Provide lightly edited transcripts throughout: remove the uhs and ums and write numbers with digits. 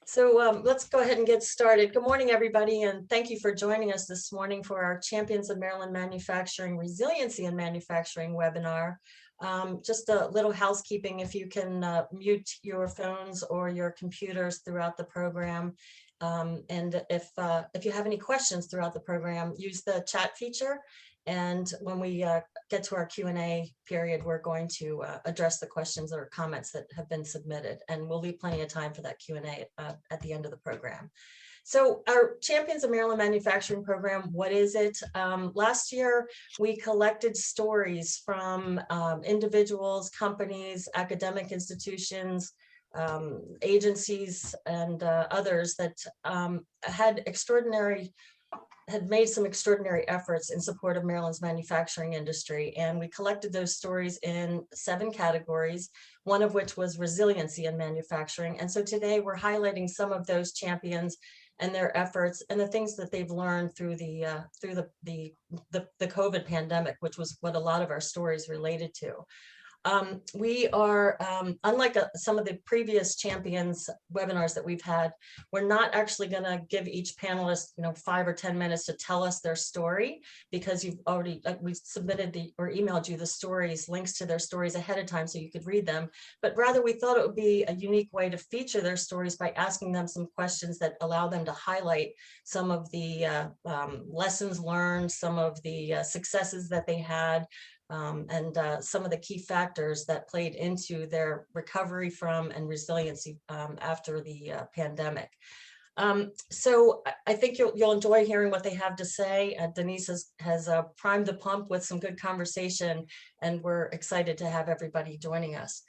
So let's go ahead and get started. Good morning, everybody, and thank you for joining us this morning for our Champions of Maryland Manufacturing Resiliency in Manufacturing webinar. Just a little housekeeping: if you can mute your phones or your computers throughout the program, and if you have any questions throughout the program, use the chat feature. And when we get to our Q&A period, we're going to address the questions or comments that have been submitted, and we'll leave plenty of time for that Q&A at the end of the program. So our Champions of Maryland Manufacturing program, what is it? Last year, we collected stories from individuals, companies, academic institutions, agencies, and others that had made some extraordinary efforts in support of Maryland's manufacturing industry. And we collected those stories in 7 categories, one of which was resiliency in manufacturing. And so today we're highlighting some of those champions and their efforts and the things that they've learned through the COVID pandemic, which was what a lot of our stories related to. We are, unlike some of the previous Champions webinars that we've had, we're not actually going to give each panelist, 5 or 10 minutes to tell us their story, because you've already, we've submitted or emailed you the stories, links to their stories ahead of time so you could read them. But rather, we thought it would be a unique way to feature their stories by asking them some questions that allow them to highlight some of the lessons learned, some of the successes that they had, and some of the key factors that played into their recovery from and resiliency after the pandemic. So I think you'll enjoy hearing what they have to say. Denise has primed the pump with some good conversation, and we're excited to have everybody joining us.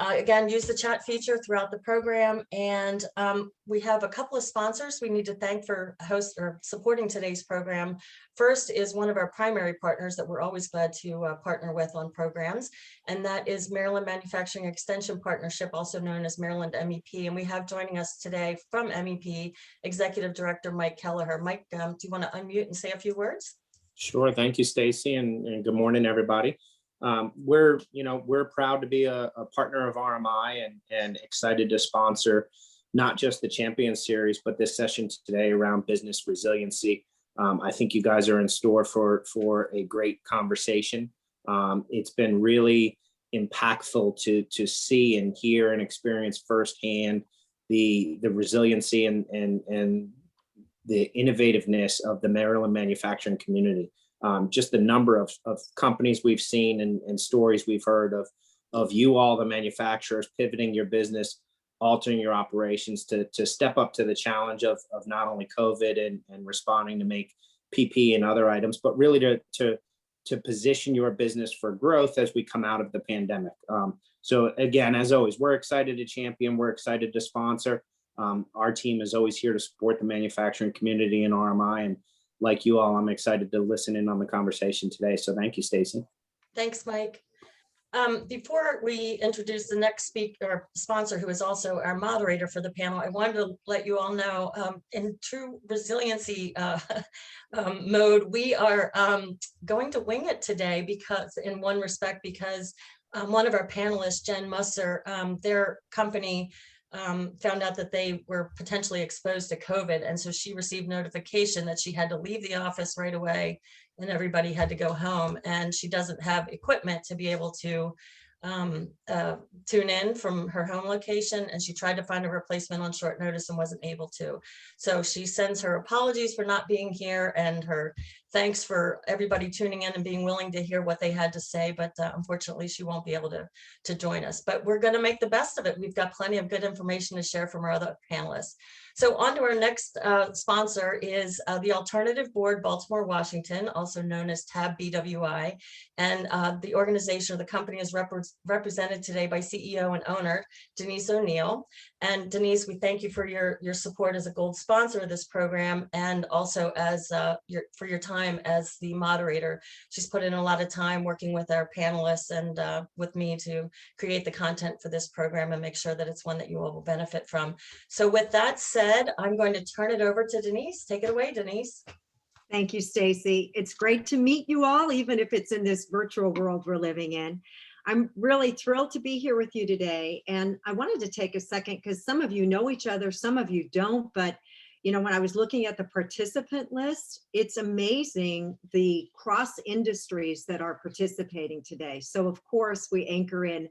Again, use the chat feature throughout the program, and we have a couple of sponsors we need to thank for supporting today's program. First is one of our primary partners that we're always glad to partner with on programs, and that is Maryland Manufacturing Extension Partnership, also known as Maryland MEP. And we have joining us today from MEP, Executive Director Mike Kelleher. Mike, do you want to unmute and say a few words? Sure. Thank you, Stacy, and good morning, everybody. We're proud to be a partner of RMI and excited to sponsor not just the Champion Series, but this session today around business resiliency. I think you guys are in store for a great conversation. It's been really impactful to see and hear and experience firsthand the resiliency and the innovativeness of the Maryland manufacturing community. Just the number of companies we've seen and stories we've heard of you all, the manufacturers, pivoting your business, altering your operations to step up to the challenge of not only COVID and responding to make PPE and other items, but really to position your business for growth as we come out of the pandemic. So again, as always, we're excited to champion, we're excited to sponsor. Our team is always here to support the manufacturing community and RMI, and like you all, I'm excited to listen in on the conversation today. So thank you, Stacy. Thanks, Mike. Before we introduce the next sponsor, who is also our moderator for the panel, I wanted to let you all know, in true resiliency mode, we are going to wing it today, because in one respect, because one of our panelists, Jen Musser, their company found out that they were potentially exposed to COVID. And so she received notification that she had to leave the office right away and everybody had to go home. And she doesn't have equipment to be able to tune in from her home location. And she tried to find a replacement on short notice and wasn't able to. So she sends her apologies for not being here and her thanks for everybody tuning in and being willing to hear what they had to say. But unfortunately, she won't be able to join us. But we're going to make the best of it. We've got plenty of good information to share from our other panelists. So on to our next sponsor is the Alternative Board, Baltimore, Washington, also known as TAB BWI. And the organization or the company is represented today by CEO and owner, Denise O'Neill. And Denise, we thank you for your support as a gold sponsor of this program, and also as for your time as the moderator. She's put in a lot of time working with our panelists and with me to create the content for this program and make sure that it's one that you all will benefit from. So with that said, I'm going to turn it over to Denise. Take it away, Denise. Thank you, Stacy. It's great to meet you all, even if it's in this virtual world we're living in. I'm really thrilled to be here with you today. And I wanted to take a second because some of you know each other, some of you don't. But, you know, when I was looking at the participant list, it's amazing the cross industries that are participating today. So, of course, we anchor in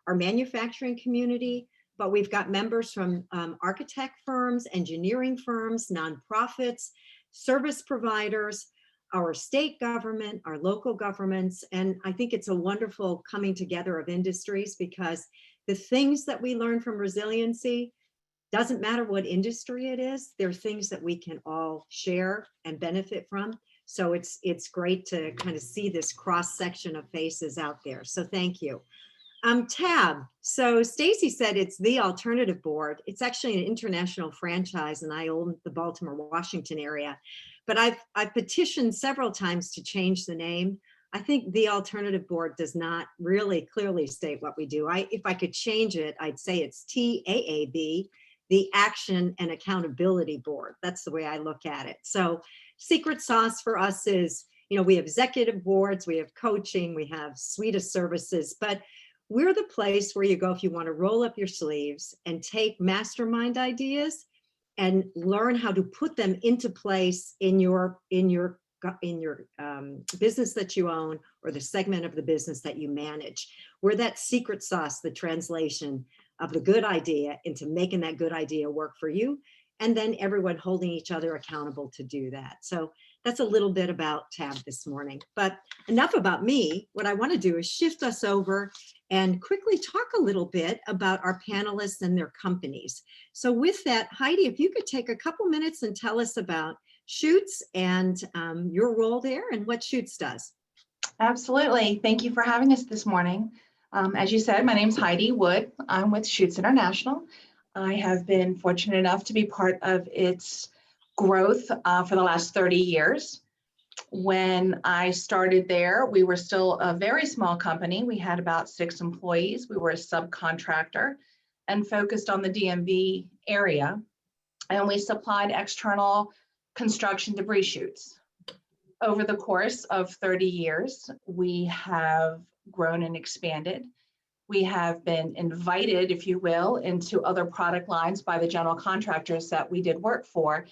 our manufacturing community, but we've got members from architect firms, engineering firms, nonprofits, service providers, our state government, our local governments. And I think it's a wonderful coming together of industries because the things that we learn from resiliency, doesn't matter what industry it is, there are things that we can all share and benefit from. So it's great to kind of see this cross section of faces out there. So thank you. TAB. So Stacy said it's the alternative board. It's actually an international franchise and I own the Baltimore, Washington area. But I've petitioned several times to change the name. I think the alternative board does not really clearly state what we do. If I could change it, I'd say it's TAAB, the Action and Accountability Board. That's the way I look at it. So secret sauce for us is, you know, we have executive boards, we have coaching, we have suite of services, but we're the place where you go if you want to roll up your sleeves and take mastermind ideas and learn how to put them into place in your business that you own or the segment of the business that you manage. We're that secret sauce, the translation of the good idea into making that good idea work for you, and then everyone holding each other accountable to do that. So that's a little bit about TAB this morning, but enough about me. What I want to do is shift us over and quickly talk a little bit about our panelists and their companies. So with that, Heidi, if you could take a couple minutes and tell us about Shoots and your role there and what Shoots does. Absolutely. Thank you for having us this morning. As you said, my name is Heidi Wood. I'm with Shoots International. I have been fortunate enough to be part of its growth for the last 30 years. When I started there, we were still a very small company. We had about 6 employees. We were a subcontractor and focused on the DMV area. And we supplied external construction debris chutes. Over the course of 30 years, we have grown and expanded. We have been invited, if you will, into other product lines by the general contractors that we did work for.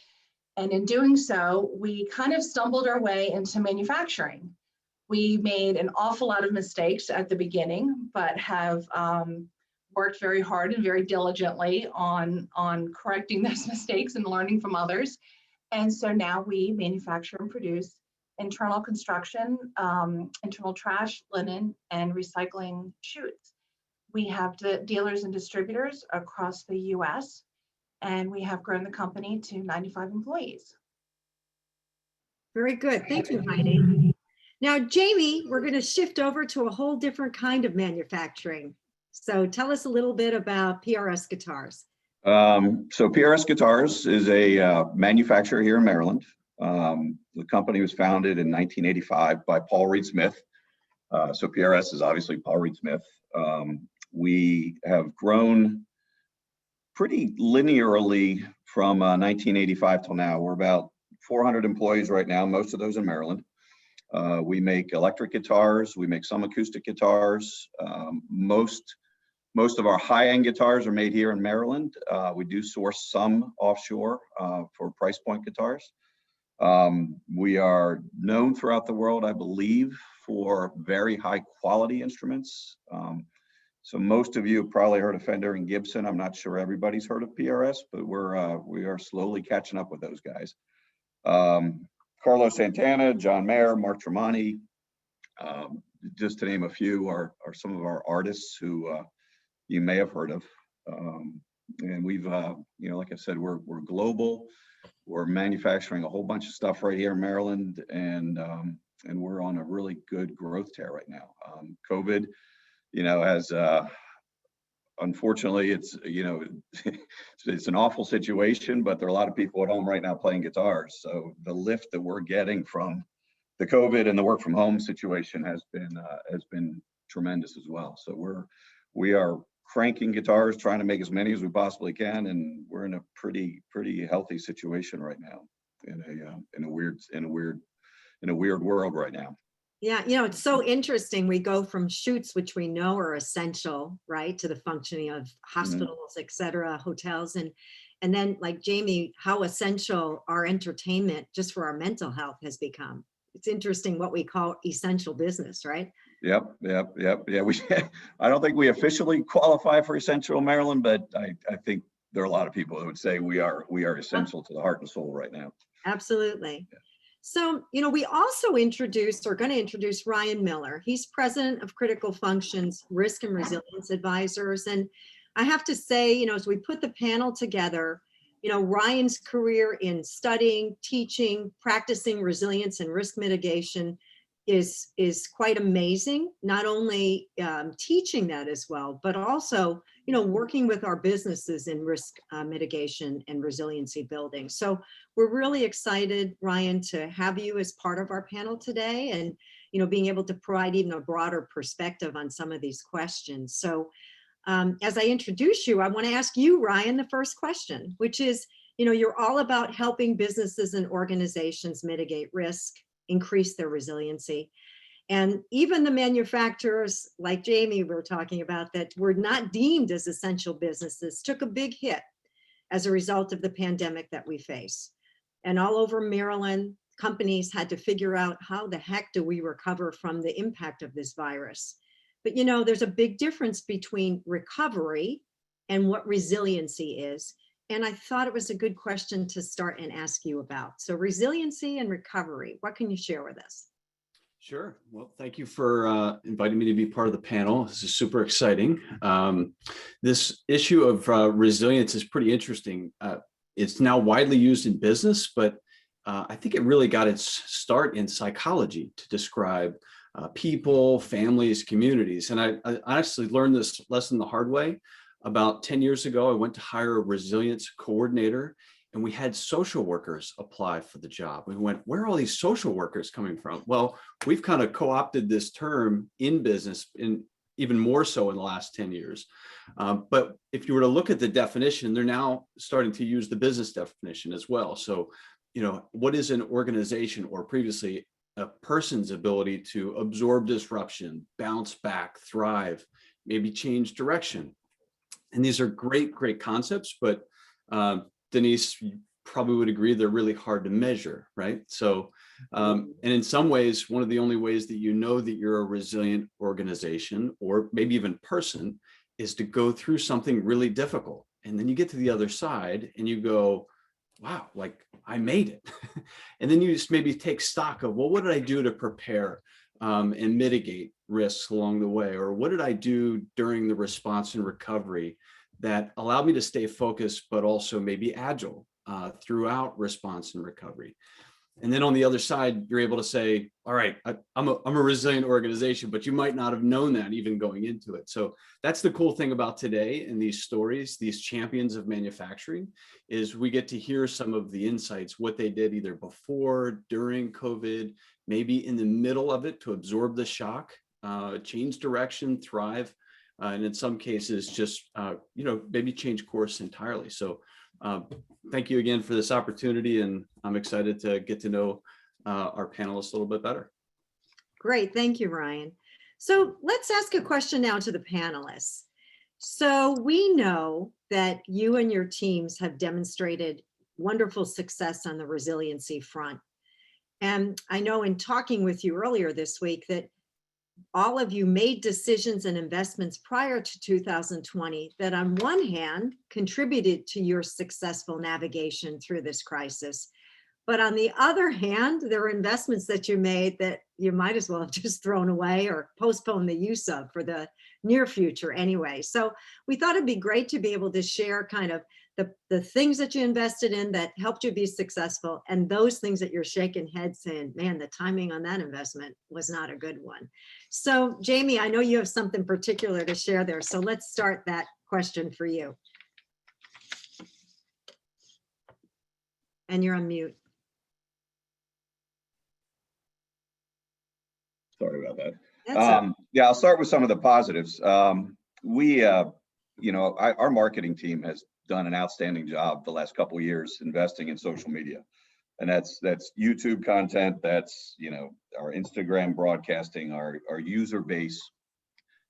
And in doing so, we kind of stumbled our way into manufacturing. We made an awful lot of mistakes at the beginning, but have worked very hard and very diligently on correcting those mistakes and learning from others. And so now we manufacture and produce internal construction, internal trash, linen, and recycling chutes. We have dealers and distributors across the US, and we have grown the company to 95 employees. Very good. Thank you, Heidi. Now, Jamie, we're going to shift over to a whole different kind of manufacturing. So tell us a little bit about PRS Guitars. So PRS Guitars is a manufacturer here in Maryland. The company was founded in 1985 by Paul Reed Smith. So PRS is obviously Paul Reed Smith. We have grown pretty linearly from 1985 till now. We're about 400 employees right now, most of those in Maryland. We make electric guitars, we make some acoustic guitars. Most of our high-end guitars are made here in Maryland. We do source some offshore for price point guitars. We are known throughout the world, I believe, for very high quality instruments. So most of you have probably heard of Fender and Gibson. I'm not sure everybody's heard of PRS, but we are slowly catching up with those guys. Carlos Santana, John Mayer, Mark Tremonti, just to name a few, are some of our artists who you may have heard of. And we've, like I said, we're global. We're manufacturing a whole bunch of stuff right here in Maryland, and we're on a really good growth tear right now. COVID, has unfortunately, it's it's an awful situation, but there are a lot of people at home right now playing guitars. So the lift that we're getting from the COVID and the work from home situation has been tremendous as well. So we are cranking guitars, trying to make as many as we possibly can, and we're in a pretty healthy situation right now in a weird world right now. Yeah, it's so interesting. We go from shoots, which we know are essential, right, to the functioning of Mhm. hospitals, et cetera, hotels, and then like Jamie, how essential our entertainment just for our mental health has become. It's interesting what we call essential business, right? Yep, yep, yep. Yeah, I don't think we officially qualify for essential, Maryland, but I think there are a lot of people who would say we are essential to the heart and soul right now. Absolutely. So, we also introduced, or going to introduce Ryan Miller. He's president of Critical Functions Risk and Resilience Advisors. And I have to say, as we put the panel together, Ryan's career in studying, teaching, practicing resilience and risk mitigation is quite amazing. Not only teaching that as well, but also, working with our businesses in risk mitigation and resiliency building. So we're really excited, Ryan, to have you as part of our panel today and, being able to provide even a broader perspective on some of these questions. So as I introduce you, I want to ask you, Ryan, the first question, which is, you're all about helping businesses and organizations mitigate risk, increase their resiliency. And even the manufacturers like Jamie we're talking about that were not deemed as essential businesses took a big hit as a result of the pandemic that we face. And all over Maryland, companies had to figure out how the heck do we recover from the impact of this virus. But there's a big difference between recovery and what resiliency is. And I thought it was a good question to start and ask you about. So resiliency and recovery, what can you share with us? Sure. Well, thank you for inviting me to be part of the panel. This is super exciting. This issue of resilience is pretty interesting. It's now widely used in business, but I think it really got its start in psychology to describe people, families, communities. And I honestly learned this lesson the hard way. About 10 years ago, I went to hire a resilience coordinator, and we had social workers apply for the job. We went, where are all these social workers coming from? Well, we've kind of co-opted this term in business, in even more so in the last 10 years. But if you were to look at the definition, they're now starting to use the business definition as well. So, what is an organization, or previously a person's ability to absorb disruption, bounce back, thrive, maybe change direction? And these are great, great concepts, but Denise, you probably would agree they're really hard to measure, right? So, and in some ways, one of the only ways that you know that you're a resilient organization, or maybe even person, is to go through something really difficult. And then you get to the other side and you go, wow, like I made it. And then you just maybe take stock of, well, what did I do to prepare and mitigate risks along the way? Or what did I do during the response and recovery that allowed me to stay focused, but also maybe agile throughout response and recovery? And then on the other side, you're able to say, all right, I'm a resilient organization, but you might not have known that even going into it. So that's the cool thing about today and these stories, these champions of manufacturing, is we get to hear some of the insights, what they did either before, during COVID, maybe in the middle of it to absorb the shock, change direction, thrive, and in some cases just, maybe change course entirely. So thank you again for this opportunity, and I'm excited to get to know our panelists a little bit better. Great, thank you, Ryan. So let's ask a question now to the panelists. So we know that you and your teams have demonstrated wonderful success on the resiliency front. And I know in talking with you earlier this week that all of you made decisions and investments prior to 2020 that on one hand contributed to your successful navigation through this crisis. But on the other hand, there are investments that you made that you might as well have just thrown away or postponed the use of for the near future anyway. So we thought it'd be great to be able to share kind of the things that you invested in that helped you be successful, and those things that you're shaking heads saying, man, the timing on that investment was not a good one. So Jamie, I know you have something particular to share there. So let's start that question for you. And you're on mute. Sorry about that. Yeah, I'll start with some of the positives. Our marketing team has done an outstanding job the last couple of years investing in social media. And that's YouTube content, that's, you know, our Instagram broadcasting, our user base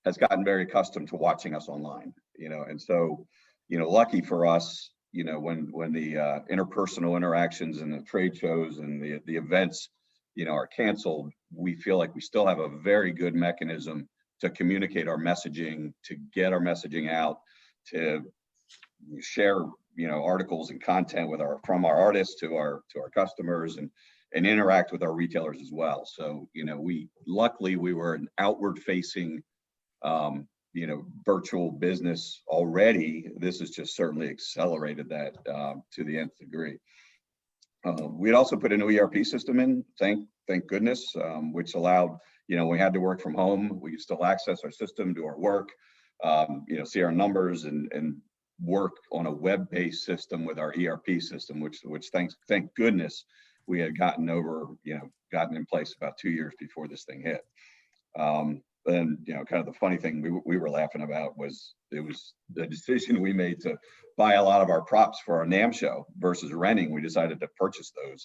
has gotten very accustomed to watching us online, you know, and so, you know, lucky for us, you know, when the interpersonal interactions and the trade shows and the events, you know, are canceled, we feel like we still have a very good mechanism to communicate our messaging, to get our messaging out, to share, you know, articles and content with from our artists to our customers, and interact with our retailers as well. So, you know, luckily we were an outward facing, you know, virtual business already. This has just certainly accelerated that to the nth degree. We had also put a new ERP system in, thank goodness, which allowed, you know, we had to work from home, we could still access our system, do our work, you know, see our numbers, and work on a web-based system with our ERP system, which thank goodness we had gotten in place about 2 years before this thing hit. And, you know, kind of the funny thing we were laughing about was the decision we made to buy a lot of our props for our NAMM show versus renting. We decided to purchase those.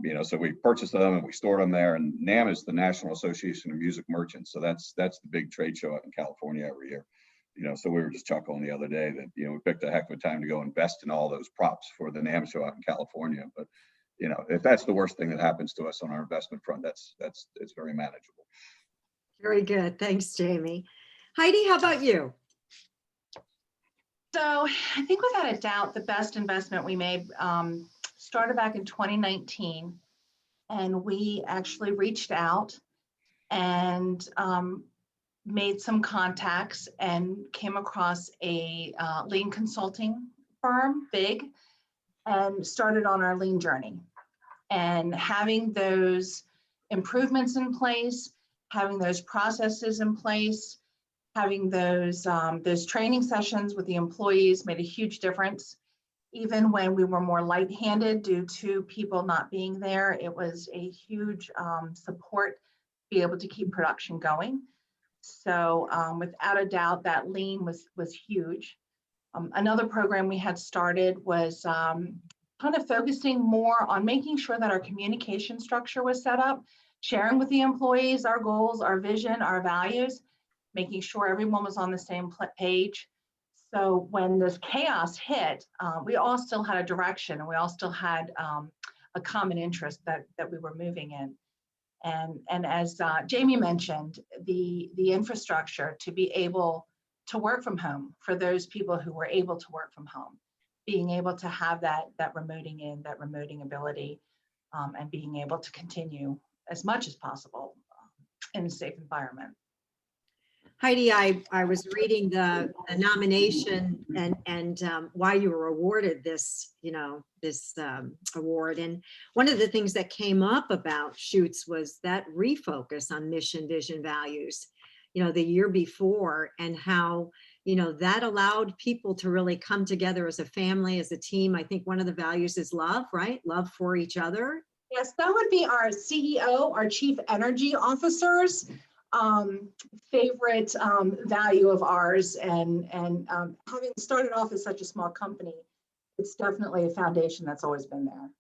You know, so we purchased them and we stored them there. And NAMM is the National Association of Music Merchants. So that's the big trade show out in California every year. You know, so we were just chuckling the other day that, you know, we picked a heck of a time to go invest in all those props for the NAMM show out in California. But, you know, if that's the worst thing that happens to us on our investment front, it's very manageable. Very good. Thanks, Jamie. Heidi, how about you? So I think without a doubt, the best investment we made started back in 2019, and we actually reached out and made some contacts and came across a lean consulting firm, big, and started on our lean journey. And having those improvements in place, having those processes in place, having those training sessions with the employees made a huge difference. Even when we were more light-handed due to people not being there, it was a huge support to be able to keep production going. So without a doubt, that lean was huge. Another program we had started was kind of focusing more on making sure that our communication structure was set up, sharing with the employees our goals, our vision, our values, making sure everyone was on the same page. So when this chaos hit, we all still had a direction, and we all still had a common interest that we were moving in. And as Jamie mentioned, the infrastructure to be able to work from home for those people who were able to work from home, being able to have that remoting ability, and being able to continue as much as possible in a safe environment. Heidi, I was reading the nomination and why you were awarded this, you know, this award. And one of the things that came up about Shoots was that refocus on mission, vision, values, you know, the year before, and how, you know, that allowed people to really come together as a family, as a team. I think one of the values is love, right? Love for each other. Yes, that would be our CEO, our Chief Energy Officer's favorite value of ours. And having started off as such a small company, it's definitely a foundation that's always been there.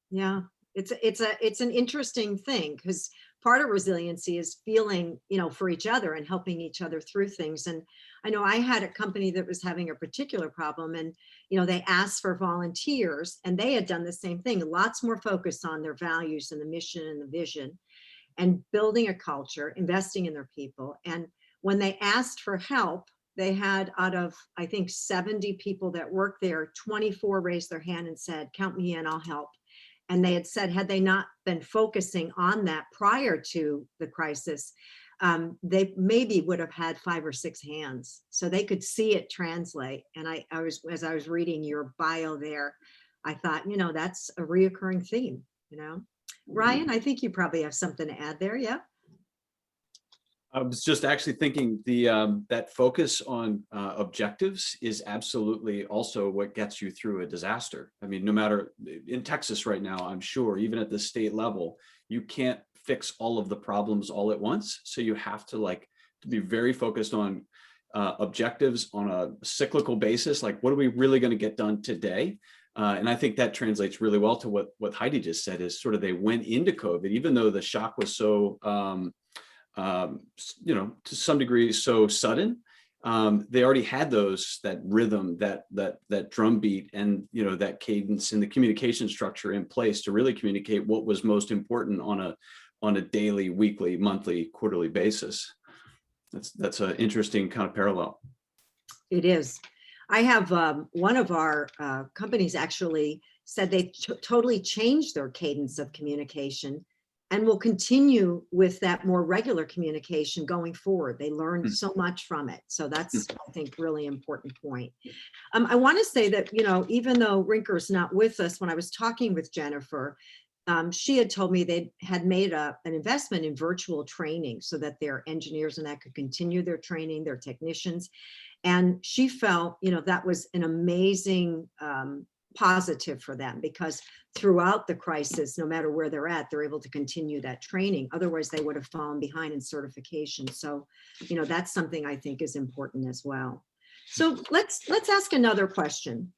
Yeah, it's an interesting thing, because part of resiliency is feeling, you know, for each other and helping each other through things. And I know I had a company that was having a particular problem, and, you know, they asked for volunteers, and they had done the same thing, lots more focus on their values and the mission and the vision, and building a culture, investing in their people. And when they asked for help, they had, out of, I think, 70 people that worked there, 24 raised their hand and said, count me in, I'll help. And they had said, had they not been focusing on that prior to the crisis, they maybe would have had 5 or 6 hands. So they could see it translate. And as I was reading your bio there, I thought, you know, that's a reoccurring theme, you know. Ryan, I think you probably have something to add there. Yeah. I was just actually thinking that focus on objectives is absolutely also what gets you through a disaster. I mean, no matter in Texas right now, I'm sure even at the state level, you can't fix all of the problems all at once. So you have to be very focused on objectives on a cyclical basis. Like, what are we really going to get done today? And I think that translates really well to what Heidi just said, is sort of they went into COVID, even though the shock was so, to some degree, so sudden. They already had that rhythm, that drum beat, and that cadence and the communication structure in place to really communicate what was most important on a daily, weekly, monthly, quarterly basis. That's an interesting kind of parallel. It is. I have one of our companies actually said they totally changed their cadence of communication and will continue with that more regular communication going forward. They learned so much from it. So that's, I think, really important point. I want to say that, even though Rinker's not with us, when I was talking with Jennifer, she had told me they had made an investment in virtual training so that their engineers and that could continue their training, their technicians. And she felt, that was an amazing positive for them, because throughout the crisis, no matter where they're at, they're able to continue that training. Otherwise, they would have fallen behind in certification. So, that's something I think is important as well. So let's ask another question.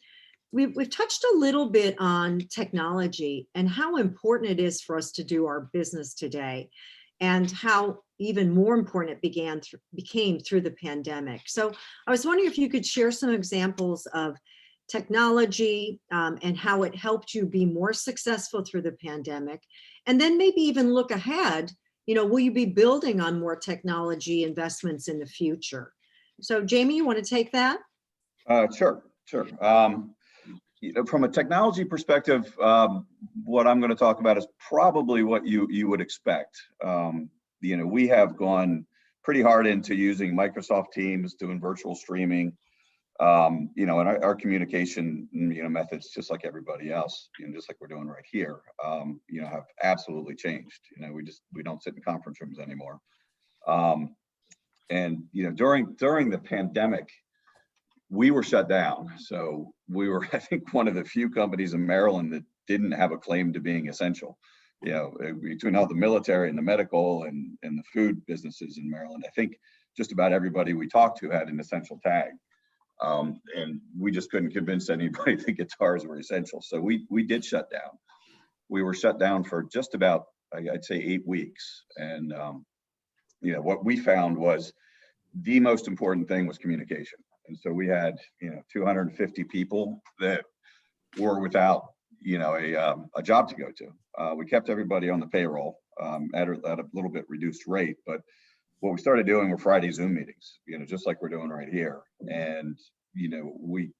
We've touched a little bit on technology and how important it is for us to do our business today, and how even more important it became through the pandemic. So I was wondering if you could share some examples of technology and how it helped you be more successful through the pandemic, and then maybe even look ahead. Will you be building on more technology investments in the future? So Jamie, you want to take that? Sure. From a technology perspective, what I'm going to talk about is probably what you would expect. We have gone pretty hard into using Microsoft Teams, doing virtual streaming, and our communication, methods, just like everybody else, just like we're doing right here, have absolutely changed. We don't sit in conference rooms anymore. During the pandemic, we were shut down. So we were, I think, one of the few companies in Maryland that didn't have a claim to being essential. Between all the military and the medical and the food businesses in Maryland, I think just about everybody we talked to had an essential tag. And we just couldn't convince anybody that guitars were essential. So we did shut down. We were shut down for just about, I'd say, 8 weeks. And what we found was the most important thing was communication. And so we had, 250 people that were without, a job to go to. We kept everybody on the payroll at a little bit reduced rate. But what we started doing were Friday Zoom meetings, just like we're doing right here. And, we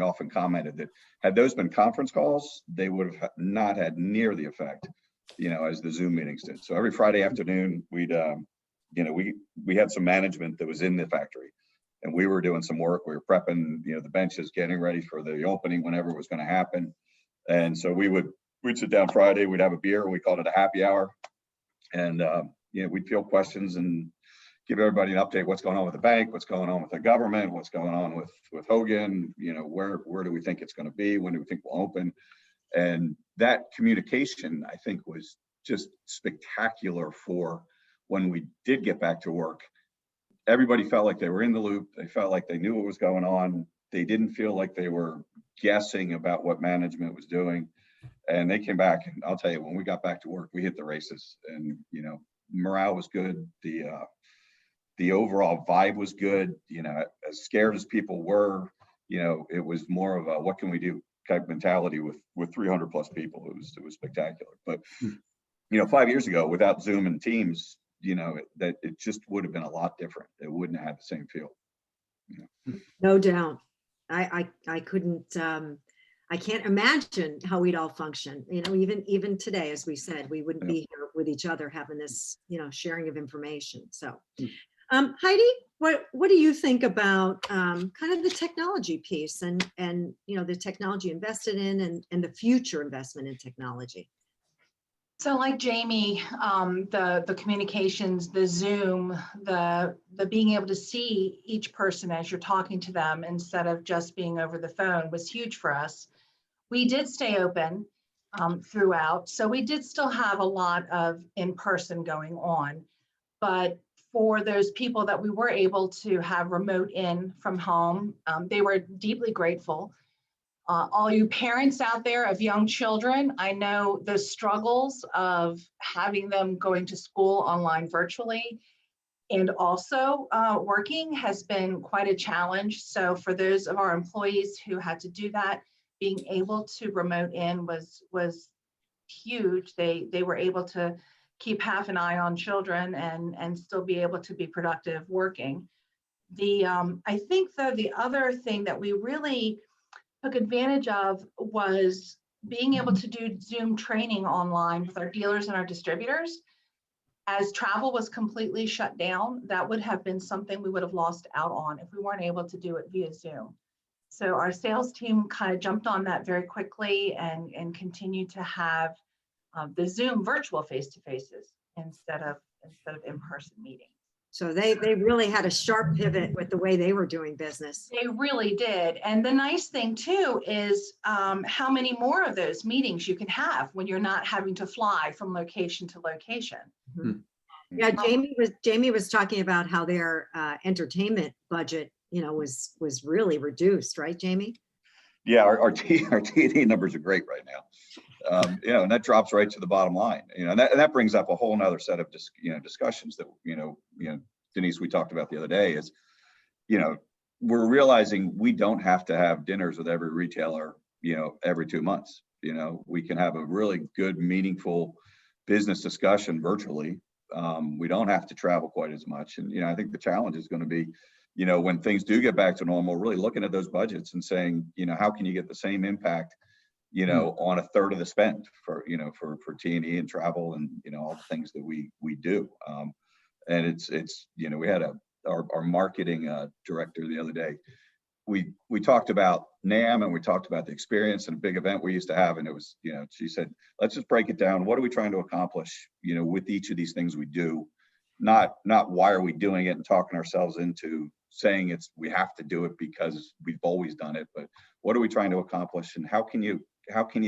often commented that had those been conference calls, they would have not had near the effect, as the Zoom meetings did. So every Friday afternoon, we'd, we had some management that was in the factory. And we were doing some work. We were prepping, the benches, getting ready for the opening whenever it was going to happen. And so we'd sit down Friday, we'd have a beer, and we called it a happy hour. And we'd field questions and give everybody an update. What's going on with the bank? What's going on with the government? What's going on with Hogan? Where do we think it's going to be? When do we think we'll open? And that communication, I think, was just spectacular for when we did get back to work. Everybody felt like they were in the loop. They felt like they knew what was going on. They didn't feel like they were guessing about what management was doing. And they came back, and I'll tell you, when we got back to work, we hit the races, and, morale was good. The overall vibe was good. As scared as people were, it was more of a, what can we do type mentality with 300 plus people. It was spectacular. But, 5 years ago, without Zoom and Teams, that it just would have been a lot different. It wouldn't have had the same feel. No doubt. I couldn't, I can't imagine how we'd all function. Even today, as we said, we wouldn't be here with each other having this, sharing of information. So, Heidi, what do you think about kind of the technology piece and the technology invested in and the future investment in technology? So like Jamie, the communications, the Zoom, the being able to see each person as you're talking to them instead of just being over the phone was huge for us. We did stay open throughout, so we did still have a lot of in-person going on. But for those people that we were able to have remote in from home, they were deeply grateful. All you parents out there of young children, I know the struggles of having them going to school online virtually and also working has been quite a challenge. So for those of our employees who had to do that, being able to remote in was huge. They were able to keep half an eye on children and still be able to be productive working. I think though the other thing that we really took advantage of was being able to do Zoom training online with our dealers and our distributors. As travel was completely shut down, that would have been something we would have lost out on if we weren't able to do it via Zoom. So our sales team kind of jumped on that very quickly and continued to have the Zoom virtual face-to-faces instead of in-person meetings. So they really had a sharp pivot with the way they were doing business. They really did. And the nice thing too is how many more of those meetings you can have when you're not having to fly from location to location. Mhm. Yeah, Jamie was talking about how their entertainment budget, was really reduced, right, Jamie? Yeah, our T&E numbers are great right now. And that drops right to the bottom line. And that brings up a whole nother set of discussions that Denise, we talked about the other day is, we're realizing we don't have to have dinners with every retailer, every 2 months. We can have a really good, meaningful business discussion virtually. We don't have to travel quite as much. And, I think the challenge is going to be, when things do get back to normal, really looking at those budgets and saying, how can you get the same impact, on a third of the spend for T&E and travel and, all the things that we do. And it's we had our marketing director the other day. We talked about NAM and we talked about the experience and a big event we used to have. And it was, she said, let's just break it down. What are we trying to accomplish, with each of these things we do? Not why are we doing it and talking ourselves into saying we have to do it because we've always done it, but what are we trying to accomplish and how can you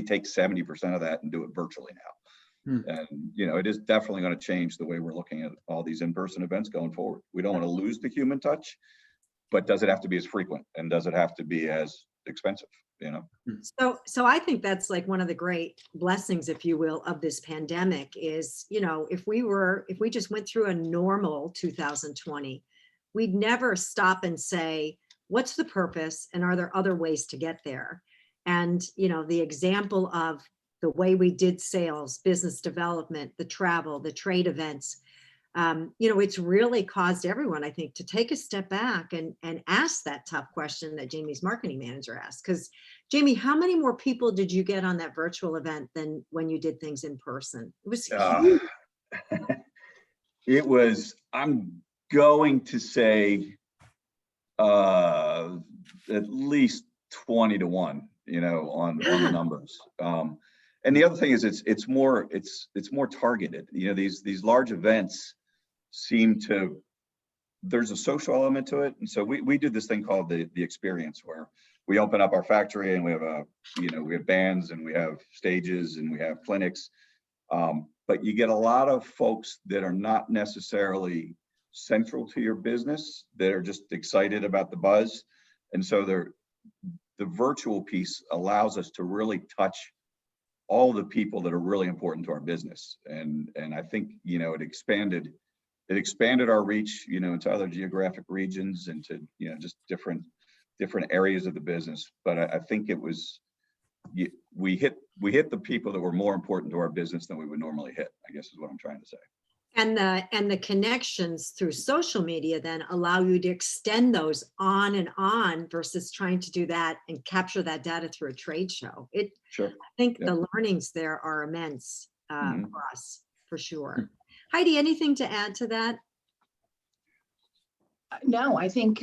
take 70% of that and do it virtually now? And it is definitely going to change the way we're looking at all these in-person events going forward. We don't want to lose the human touch, but does it have to be as frequent and does it have to be as expensive? So I think that's like one of the great blessings, if you will, of this pandemic is, if we just went through a normal 2020, we'd never stop and say, what's the purpose and are there other ways to get there? And, the example of the way we did sales, business development, the travel, the trade events, it's really caused everyone, I think, to take a step back and ask that tough question that Jamie's marketing manager asked. Because Jamie, how many more people did you get on that virtual event than when you did things in person? It was huge. It was, I'm going to say at least 20 to 1, on the numbers. And the other thing is it's more targeted. These large events seem to, there's a social element to it. And so we do this thing called the experience where we open up our factory and we have bands and we have stages and we have clinics. But you get a lot of folks that are not necessarily central to your business that are just excited about the buzz. And so the virtual piece allows us to really touch all the people that are really important to our business. And I think, it expanded our reach, into other geographic regions and to, just different areas of the business. But I think it was, we hit the people that were more important to our business than we would normally hit, I guess is what I'm trying to say. And the connections through social media then allow you to extend those on and on versus trying to do that and capture that data through a trade show. Sure. I think Yeah. the learnings there are immense for us, for sure. Heidi, anything to add to that? No, I think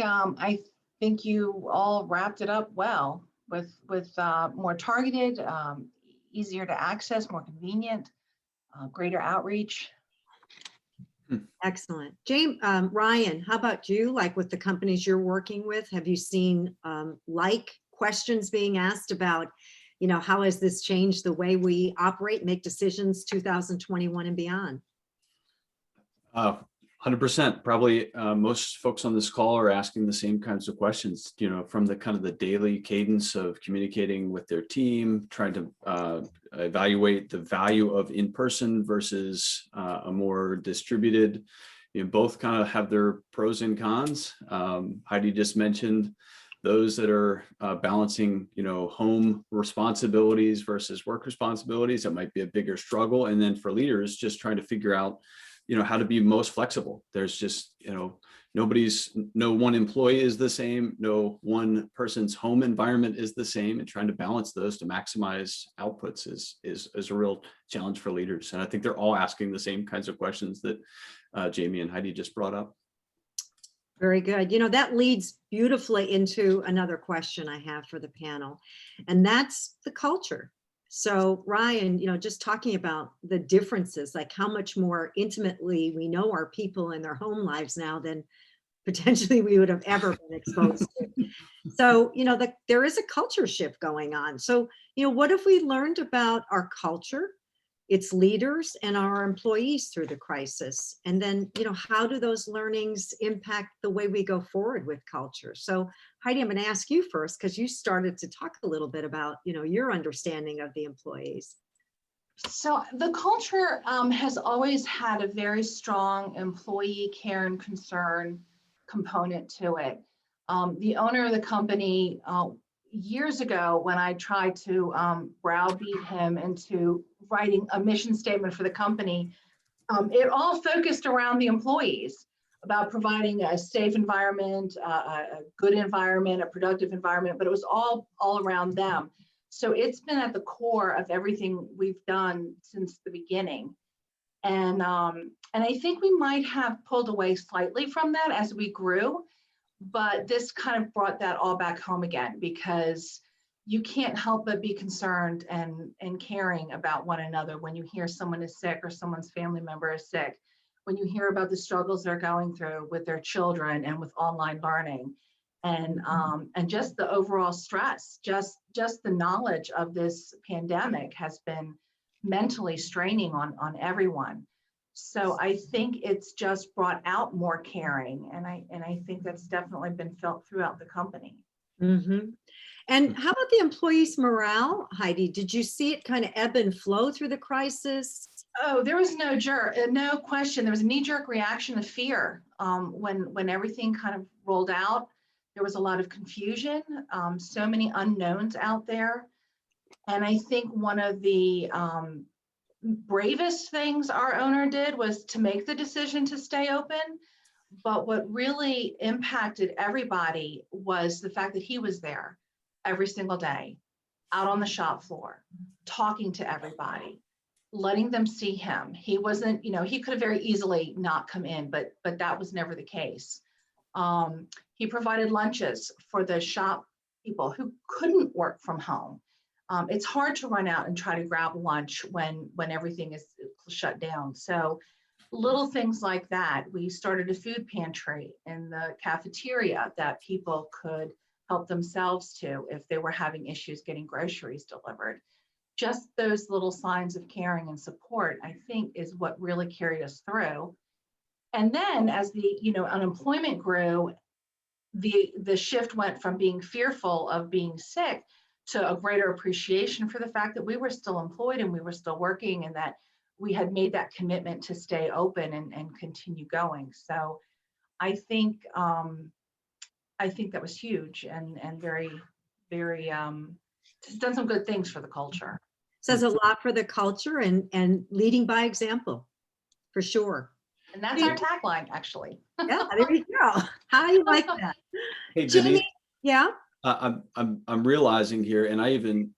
you all wrapped it up well with more targeted, easier to access, more convenient, greater outreach. Excellent. James, Ryan, how about you? Like with the companies you're working with, have you seen questions being asked about, how has this changed the way we operate, make decisions 2021 and beyond? 100%. Probably most folks on this call are asking the same kinds of questions, from the kind of the daily cadence of communicating with their team, trying to evaluate the value of in-person versus a more distributed. Both kind of have their pros and cons. Heidi just mentioned those that are balancing, home responsibilities versus work responsibilities. That might be a bigger struggle. And then for leaders, just trying to figure out how to be most flexible. There's just, no one employee is the same. No one person's home environment is the same, and trying to balance those to maximize outputs is a real challenge for leaders. And I think they're all asking the same kinds of questions that Jamie and Heidi just brought up. Very good. That leads beautifully into another question I have for the panel, and that's the culture. So Ryan, just talking about the differences, like how much more intimately we know our people in their home lives now than potentially we would have ever been exposed to. So, there is a culture shift going on. So, what have we learned about our culture, its leaders, and our employees through the crisis? And then, how do those learnings impact the way we go forward with culture? So Heidi, I'm going to ask you first, because you started to talk a little bit about, your understanding of the employees. So the culture has always had a very strong employee care and concern component to it. The owner of the company, years ago, when I tried to browbeat him into writing a mission statement for the company, it all focused around the employees, about providing a safe environment, a good environment, a productive environment, but it was all around them. So it's been at the core of everything we've done since the beginning. And I think we might have pulled away slightly from that as we grew, but this kind of brought that all back home again, because you can't help but be concerned and caring about one another when you hear someone is sick or someone's family member is sick, when you hear about the struggles they're going through with their children and with online learning, and just the overall stress, just the knowledge of this pandemic has been mentally straining on everyone. So I think it's just brought out more caring, and I think that's definitely been felt throughout the company. Mm-hmm. And how about the employees' morale, Heidi? Did you see it kind of ebb and flow through the crisis? Oh, there was no question. There was a knee-jerk reaction of fear when everything kind of rolled out. There was a lot of confusion, so many unknowns out there. And I think one of the bravest things our owner did was to make the decision to stay open. But what really impacted everybody was the fact that he was there every single day, out on the shop floor, talking to everybody, letting them see him. He wasn't, he could have very easily not come in, but that was never the case. He provided lunches for the shop people who couldn't work from home. It's hard to run out and try to grab lunch when everything is shut down. So little things like that. We started a food pantry in the cafeteria that people could help themselves to if they were having issues getting groceries delivered. Just those little signs of caring and support, I think, is what really carried us through. And then as the unemployment grew, the shift went from being fearful of being sick to a greater appreciation for the fact that we were still employed and we were still working, and that we had made that commitment to stay open and continue going. So I think that was huge and very, very it's done some good things for the culture. Says a lot for the culture and leading by example, for sure. And that's our tagline, actually. Yeah, there you go. How do you like that? Hey, Jamie, Denise, yeah. I'm realizing here, and I even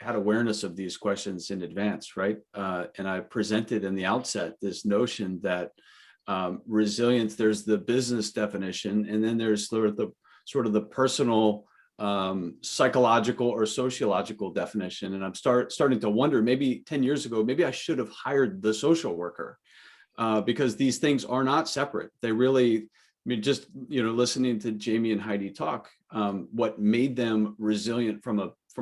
had awareness of these questions in advance, right? And I presented in the outset this notion that resilience, there's the business definition, and then there's sort of the personal, psychological or sociological definition. And I'm starting to wonder, maybe 10 years ago, maybe I should have hired the social worker, because these things are not separate. They really, just listening to Jamie and Heidi talk, what made them resilient from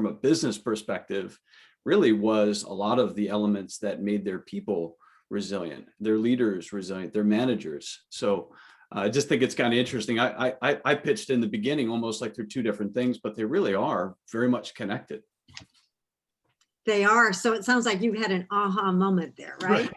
a business perspective really was a lot of the elements that made their people resilient, their leaders resilient, their managers. So I just think it's kind of interesting. I pitched in the beginning almost like they're two different things, but they really are very much connected. They are. So it sounds like you had an aha moment there, right?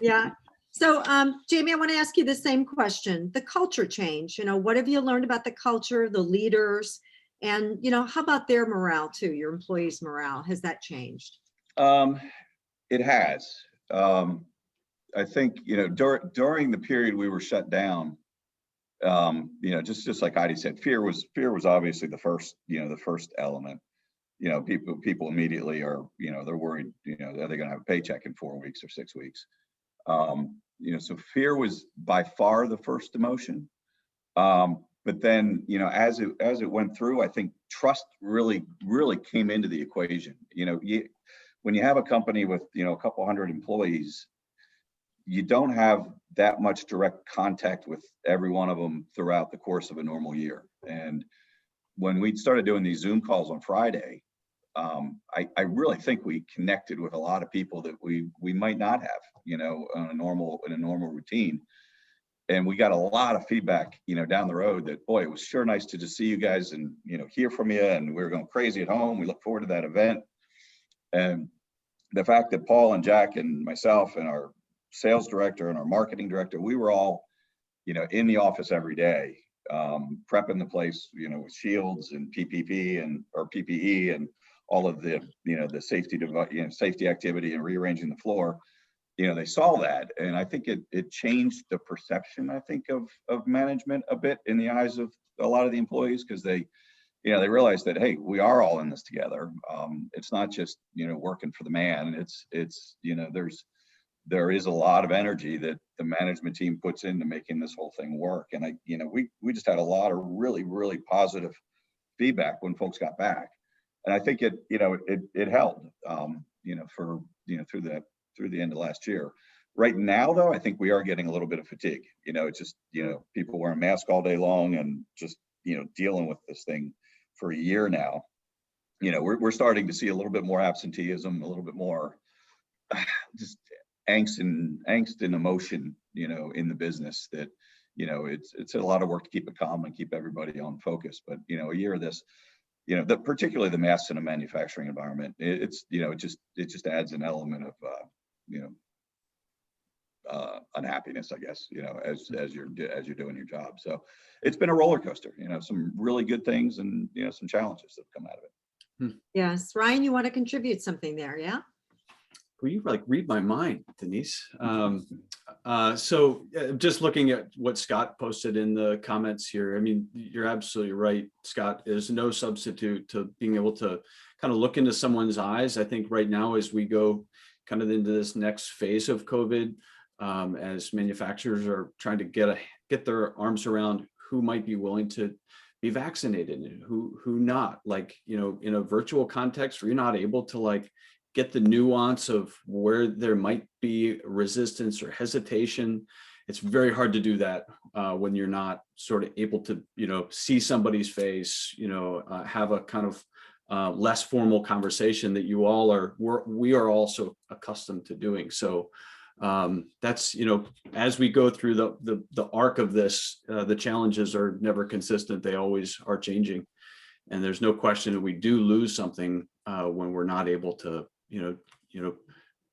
Yeah. So Jamie, I want to ask you the same question. The culture change, what have you learned about the culture, the leaders, and, how about their morale too, your employees' morale? Has that changed? It has. I think, during the period we were shut down, just like Heidi said, fear was obviously the first element. People immediately are, they're worried, are they going to have a paycheck in 4 weeks or 6 weeks? So fear was by far the first emotion. But then, as it went through, I think trust really came into the equation. When you have a company with, a couple hundred employees, you don't have that much direct contact with every one of them throughout the course of a normal year. And when we started doing these Zoom calls on Friday, I really think we connected with a lot of people that we might not have, in a normal routine. And we got a lot of feedback, down the road that, boy, it was sure nice to just see you guys and, hear from you. And we were going crazy at home. We look forward to that event. And the fact that Paul and Jack and myself and our sales director and our marketing director, we were all, in the office every day, prepping the place, with shields and PPE and all of the, the safety activity and rearranging the floor. They saw that, and I think it changed the perception, I think, of management a bit in the eyes of a lot of the employees, because they realized that, hey, we are all in this together. It's not just working for the man. It's there is a lot of energy that the management team puts into making this whole thing work. And we just had a lot of really positive feedback when folks got back, and I think it held for through the end of last year. Right now, though, I think we are getting a little bit of fatigue. It's just, people wearing masks all day long and just, dealing with this thing for a year now. We're starting to see a little bit more absenteeism, a little bit more just angst and emotion, in the business that, it's a lot of work to keep it calm and keep everybody on focus. But, a year of this, particularly the masks in a manufacturing environment, it just adds an element of, unhappiness, I guess, as you're doing your job. So it's been a roller coaster, some really good things and, some challenges that have come out of it. Yes. Ryan, you want to contribute something there? Yeah. Well, you read my mind, Denise. So just looking at what Scott posted in the comments here, I mean, you're absolutely right, Scott. There's no substitute to being able to kind of look into someone's eyes. I think right now, as we go kind of into this next phase of COVID, as manufacturers are trying to get their arms around who might be willing to be vaccinated and who not, in a virtual context where you're not able to get the nuance of where there might be resistance or hesitation. It's very hard to do that when you're not sort of able to, see somebody's face, have a kind of less formal conversation that we are also accustomed to doing. So that's, as we go through the arc of this, the challenges are never consistent. They always are changing. And there's no question that we do lose something when we're not able to,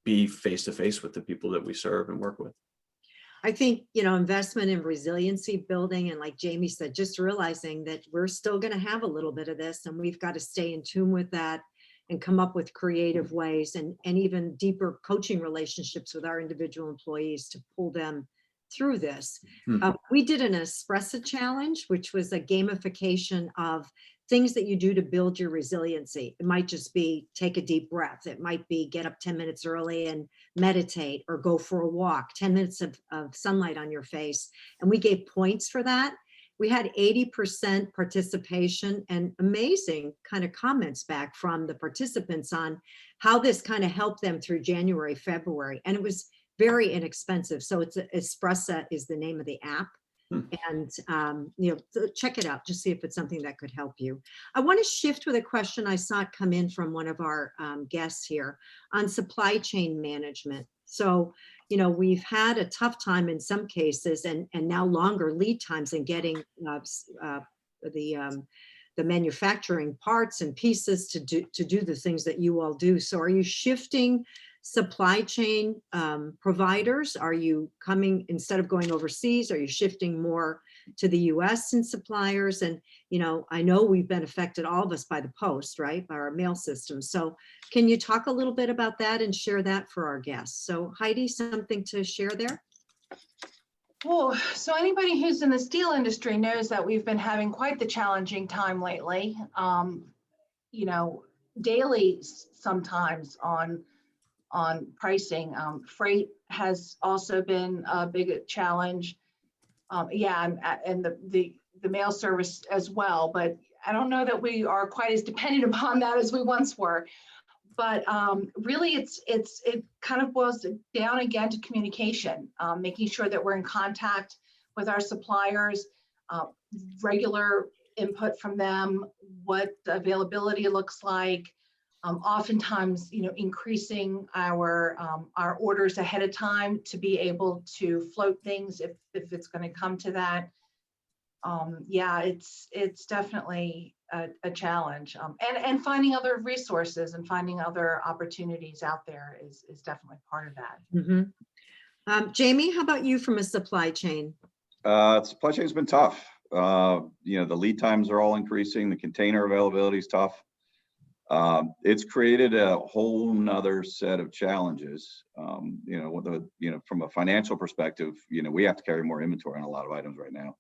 be face to face with the people that we serve and work with. I think, investment in resiliency building, and like Jamie said, just realizing that we're still going to have a little bit of this, and we've got to stay in tune with that and come up with creative ways and even deeper coaching relationships with our individual employees to pull them through this. We did an espresso challenge, which was a gamification of things that you do to build your resiliency. It might just be take a deep breath. It might be get up 10 minutes early and meditate, or go for a walk, 10 minutes of sunlight on your face. And we gave points for that. We had 80% participation and amazing kind of comments back from the participants on how this kind of helped them through January, February. And it was very inexpensive. So it's Espresso is the name of the app. And, so check it out, just see if it's something that could help you. I want to shift with a question I saw come in from one of our guests here on supply chain management. So, we've had a tough time in some cases and now longer lead times in getting the manufacturing parts and pieces to do the things that you all do. So are you shifting supply chain providers? Are you coming, instead of going overseas, are you shifting more to the US in suppliers? And, I know we've been affected, all of us, by the post, right? By our mail system. So can you talk a little bit about that and share that for our guests? So Heidi, something to share there? Well, so anybody who's in the steel industry knows that we've been having quite the challenging time lately. Daily sometimes on pricing. Freight has also been a big challenge. And the mail service as well, but I don't know that we are quite as dependent upon that as we once were. But really, it kind of boils down again to communication, making sure that we're in contact with our suppliers, regular input from them, what the availability looks like. Oftentimes, increasing our orders ahead of time to be able to float things if it's going to come to that. It's definitely a challenge, and finding other resources and finding other opportunities out there is definitely part of that. Mm-hmm. Jamie, how about you from a supply chain? Supply chain's been tough. The lead times are all increasing. The container availability is tough. It's created a whole nother set of challenges. From a financial perspective, we have to carry more inventory on a lot of items right now.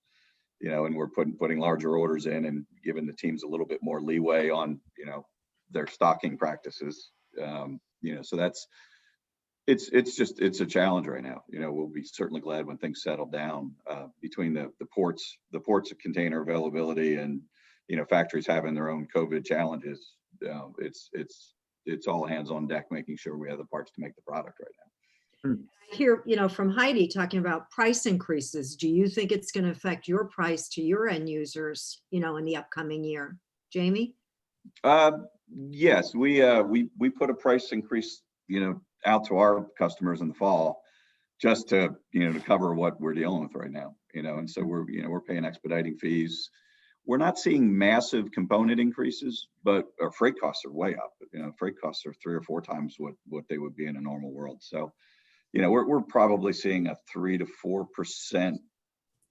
And we're putting larger orders in and giving the teams a little bit more leeway on, their stocking practices. So it's a challenge right now. We'll be certainly glad when things settle down, between the ports of container availability and, factories having their own COVID challenges. It's all hands on deck, making sure we have the parts to make the product right now. I hear, from Heidi talking about price increases. Do you think it's going to affect your price to your end users, in the upcoming year? Jamie? Yes, we put a price increase, out to our customers in the fall, just to cover what we're dealing with right now. And so we're paying expediting fees. We're not seeing massive component increases, but our freight costs are way up. Freight costs are 3 or 4 times what they would be in a normal world. So, we're probably seeing a 3 to 4%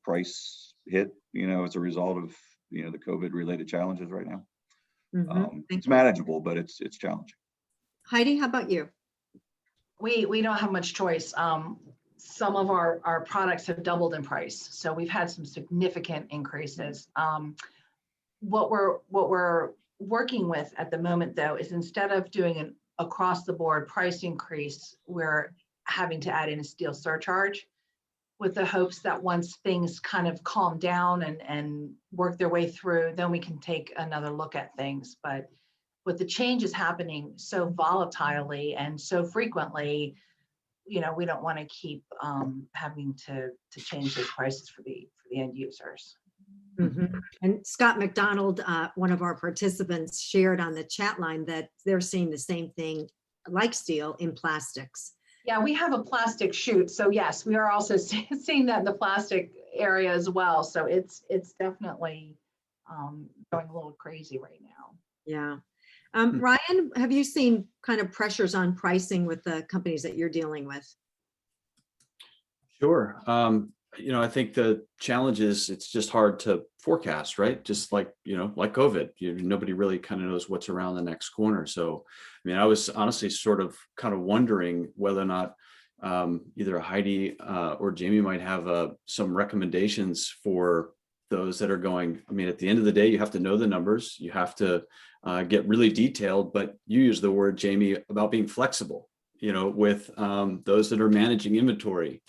price hit, as a result of the COVID related challenges right now. Mm-hmm. It's manageable, but it's challenging. Heidi, how about you? We don't have much choice. Some of our products have doubled in price, so we've had some significant increases. What we're working with at the moment, though, is instead of doing an across the board price increase, we're having to add in a steel surcharge, with the hopes that once things kind of calm down and work their way through, then we can take another look at things. But with the changes happening so volatilely and so frequently, we don't want to keep having to change those prices for the end users. Mm-hmm. And Scott McDonald, one of our participants, shared on the chat line that they're seeing the same thing like steel in plastics. Yeah, we have a plastic chute. So yes, we are also seeing that in the plastic area as well. So it's definitely going a little crazy right now. Yeah. Ryan, have you seen kind of pressures on pricing with the companies that you're dealing with? Sure. I think the challenge is it's just hard to forecast, right? Just like COVID, nobody really kind of knows what's around the next corner. So, I was honestly sort of kind of wondering whether or not either Heidi or Jamie might have some recommendations for those that are going. At the end of the day, you have to know the numbers, you have to get really detailed, but you use the word, Jamie, about being flexible, with those that are managing inventory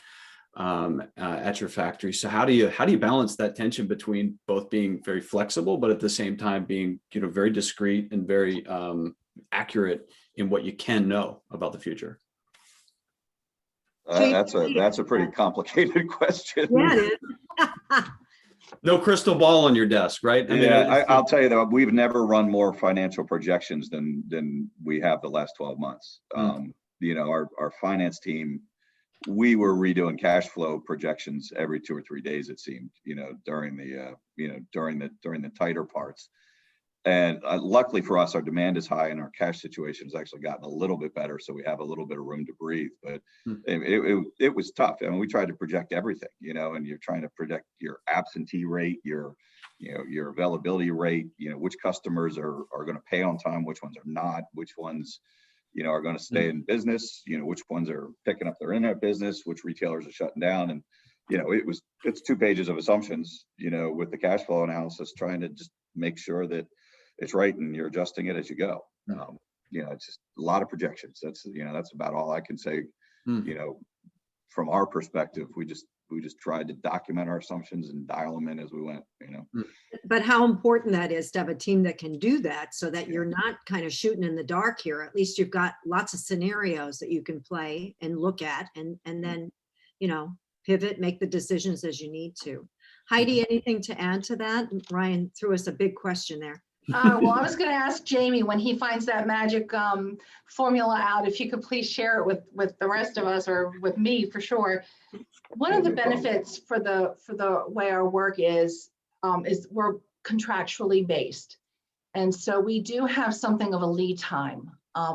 at your factory. So how do you balance that tension between both being very flexible, but at the same time being, very discreet and very accurate in what you can know about the future? That's a pretty complicated question. Yeah, it is. No crystal ball on your desk, right? I'll tell you that we've never run more financial projections than we have the last 12 months. Our finance team we were redoing cash flow projections every 2 or 3 days, it seemed, during the tighter parts. And luckily for us, our demand is high and our cash situation has actually gotten a little bit better. So we have a little bit of room to breathe, but it was tough. I mean, we tried to project everything, and you're trying to project your absentee rate, your availability rate, which customers are going to pay on time, which ones are not, which ones, are going to stay in business, which ones are picking up their internet business, which retailers are shutting down. And, it's 2 pages of assumptions, with the cash flow analysis, trying to just make sure that it's right and you're adjusting it as you go. It's just a lot of projections. That's about all I can say. From our perspective, we just tried to document our assumptions and dial them in as we went. But how important that is to have a team that can do that, so that you're not kind of shooting in the dark here. At least you've got lots of scenarios that you can play and look at, and then pivot, make the decisions as you need to. Heidi, anything to add to that? Ryan threw us a big question there. Well, I was going to ask Jamie, when he finds that magic formula out, if you could please share it with the rest of us, or with me for sure. One of the benefits for the way our work is we're contractually based. And so we do have something of a lead time.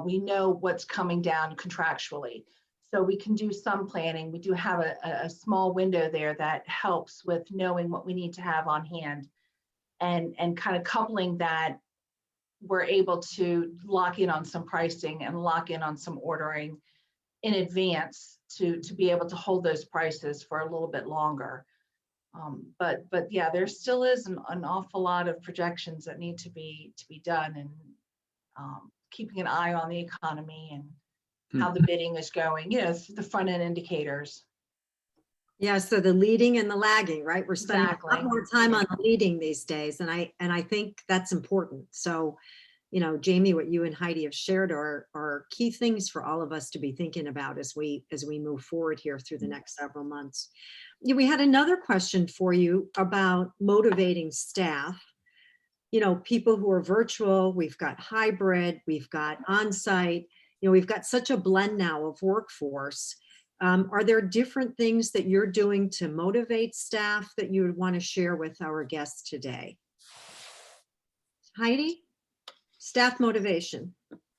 We know what's coming down contractually. So we can do some planning. We do have a small window there that helps with knowing what we need to have on hand. And kind of coupling that, we're able to lock in on some pricing and lock in on some ordering in advance to be able to hold those prices for a little bit longer. But yeah, there still is an awful lot of projections that need to be done, and keeping an eye on the economy and how the bidding is going, the front end indicators. Yeah, so the leading and the lagging, right? We're spending a lot Exactly. more time on the leading these days, and I think that's important. So, Jamie, what you and Heidi have shared are key things for all of us to be thinking about as we move forward here through the next several months. We had another question for you about motivating staff. People who are virtual, we've got hybrid, we've got on-site, we've got such a blend now of workforce. Are there different things that you're doing to motivate staff that you would want to share with our guests today? Heidi, staff motivation.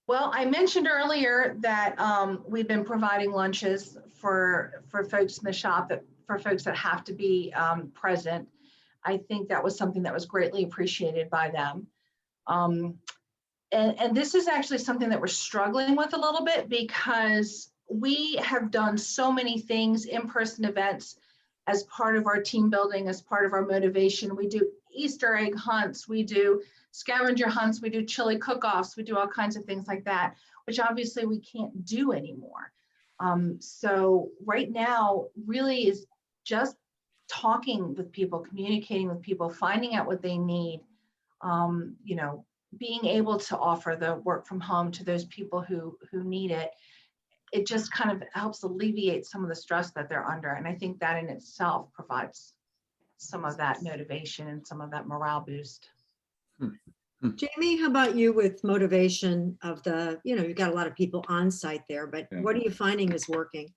Well, I mentioned earlier that we've been providing lunches for folks in the shop, for folks that have to be present. I think that was something that was greatly appreciated by them. And this is actually something that we're struggling with a little bit, because we have done so many things, in-person events, as part of our team building, as part of our motivation. We do Easter egg hunts, we do scavenger hunts, we do chili cook-offs, we do all kinds of things like that, which obviously we can't do anymore. So right now really is just talking with people, communicating with people, finding out what they need, being able to offer the work from home to those people who need it. It just kind of helps alleviate some of the stress that they're under. And I think that in itself provides some of that motivation and some of that morale boost. Jamie, how about you with motivation of the, you've got a lot of people on site there, but what are you finding is working?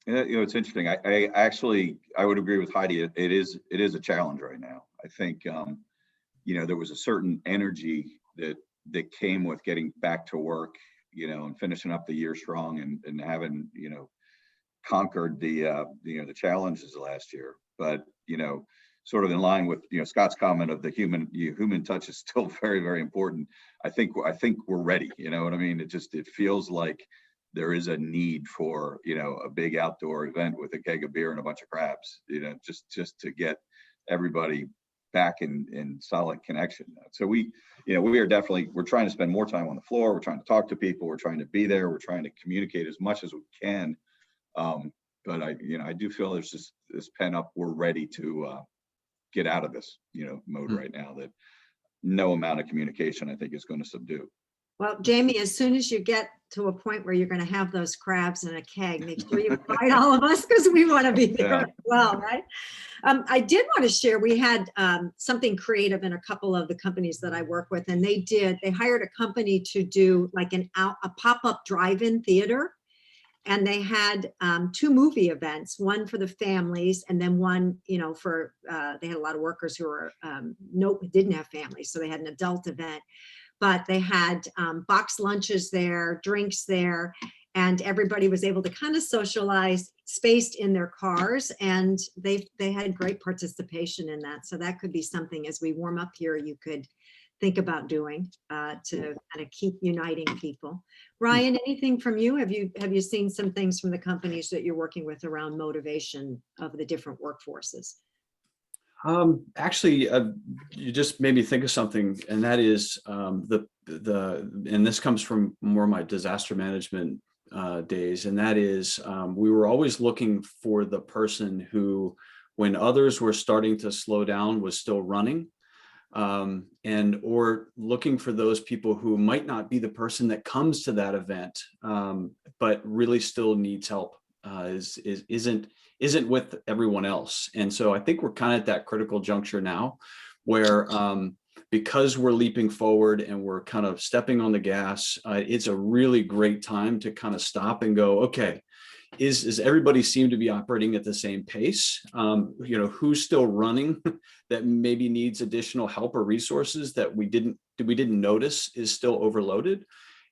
It's interesting. I would agree with Heidi. It is a challenge right now. I think, there was a certain energy that came with getting back to work, and finishing up the year strong and having, conquered the challenges of last year. But, sort of in line with, Scott's comment of the human touch is still very, very important. I think we're ready. You know what I mean? It feels like there is a need for, a big outdoor event with a keg of beer and a bunch of crabs, just to get everybody back in solid connection. So we are definitely, we're trying to spend more time on the floor. We're trying to talk to people. We're trying to be there. We're trying to communicate as much as we can. But I do feel there's just this pent up, we're ready to get out of this, mode right now that no amount of communication, I think, is going to subdue. Well, Jamie, as soon as you get to a point where you're going to have those crabs in a keg, make sure you invite all of us, because we want to be there as well, right? I did want to share, we had something creative in a couple of the companies that I work with, and they hired a company to do like a pop-up drive-in theater. and they had 2 movie events, one for the families and then one, for, they had a lot of workers who were, didn't have families. So they had an adult event, but they had boxed lunches there, drinks there, and everybody was able to kind of socialize spaced in their cars, and they had great participation in that. So that could be something as we warm up here, you could think about doing to kind of keep uniting people. Ryan, anything from you? Have you seen some things from the companies that you're working with around motivation of the different workforces? Actually, you just made me think of something, and that is and this comes from more of my disaster management days, and that is we were always looking for the person who, when others were starting to slow down, was still running. Or looking for those people who might not be the person that comes to that event, but really still needs help, isn't with everyone else. And so I think we're kind of at that critical juncture now where, because we're leaping forward and we're kind of stepping on the gas, it's a really great time to kind of stop and go, okay, is everybody seem to be operating at the same pace? Who's still running that maybe needs additional help or resources that we didn't notice is still overloaded?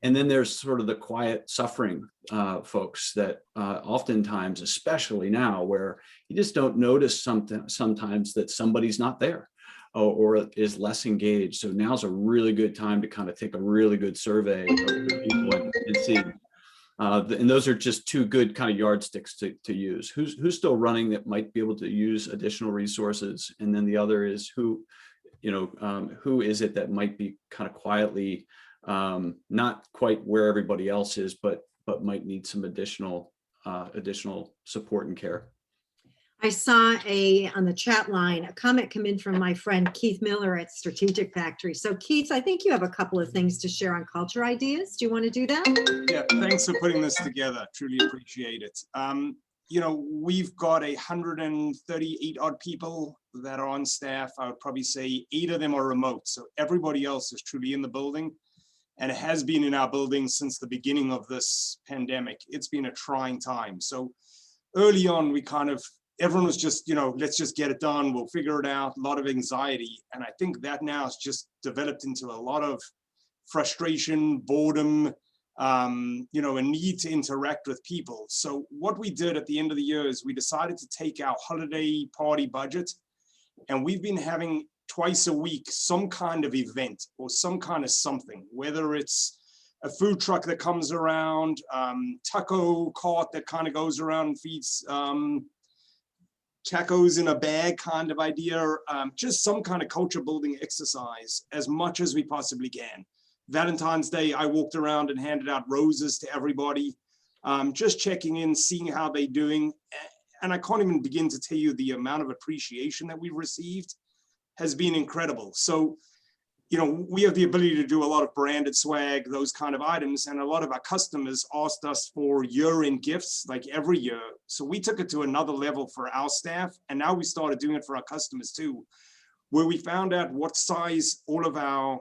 And then there's sort of the quiet suffering folks that oftentimes, especially now, where you just don't notice sometimes that somebody's not there or is less engaged. So now's a really good time to kind of take a really good survey of the people and see. And those are just 2 good kind of yardsticks to use. Who's still running that might be able to use additional resources, and then the other is who is it that might be kind of quietly not quite where everybody else is, but might need some additional support and care. I saw on the chat line, a comment come in from my friend Keith Miller at Strategic Factory. So Keith, I think you have a couple of things to share on culture ideas. Do you want to do that? Yeah, thanks for putting this together. Truly appreciate it. We've got 138 odd people that are on staff. I would probably say 8 of them are remote. So everybody else is truly in the building, and it has been in our building since the beginning of this pandemic. It's been a trying time. So early on, everyone was just, let's just get it done. We'll figure it out. A lot of anxiety. And I think that now has just developed into a lot of frustration, boredom, a need to interact with people. So what we did at the end of the year is we decided to take our holiday party budget, and we've been having twice a week some kind of event or some kind of something, whether it's a food truck that comes around, taco cart that kind of goes around and feeds tacos in a bag kind of idea, just some kind of culture building exercise as much as we possibly can. Valentine's Day, I walked around and handed out roses to everybody, just checking in, seeing how they're doing. And I can't even begin to tell you the amount of appreciation that we've received has been incredible. So, we have the ability to do a lot of branded swag, those kind of items. And a lot of our customers asked us for year-end gifts, like every year. So we took it to another level for our staff. And now we started doing it for our customers too, where we found out what size all of our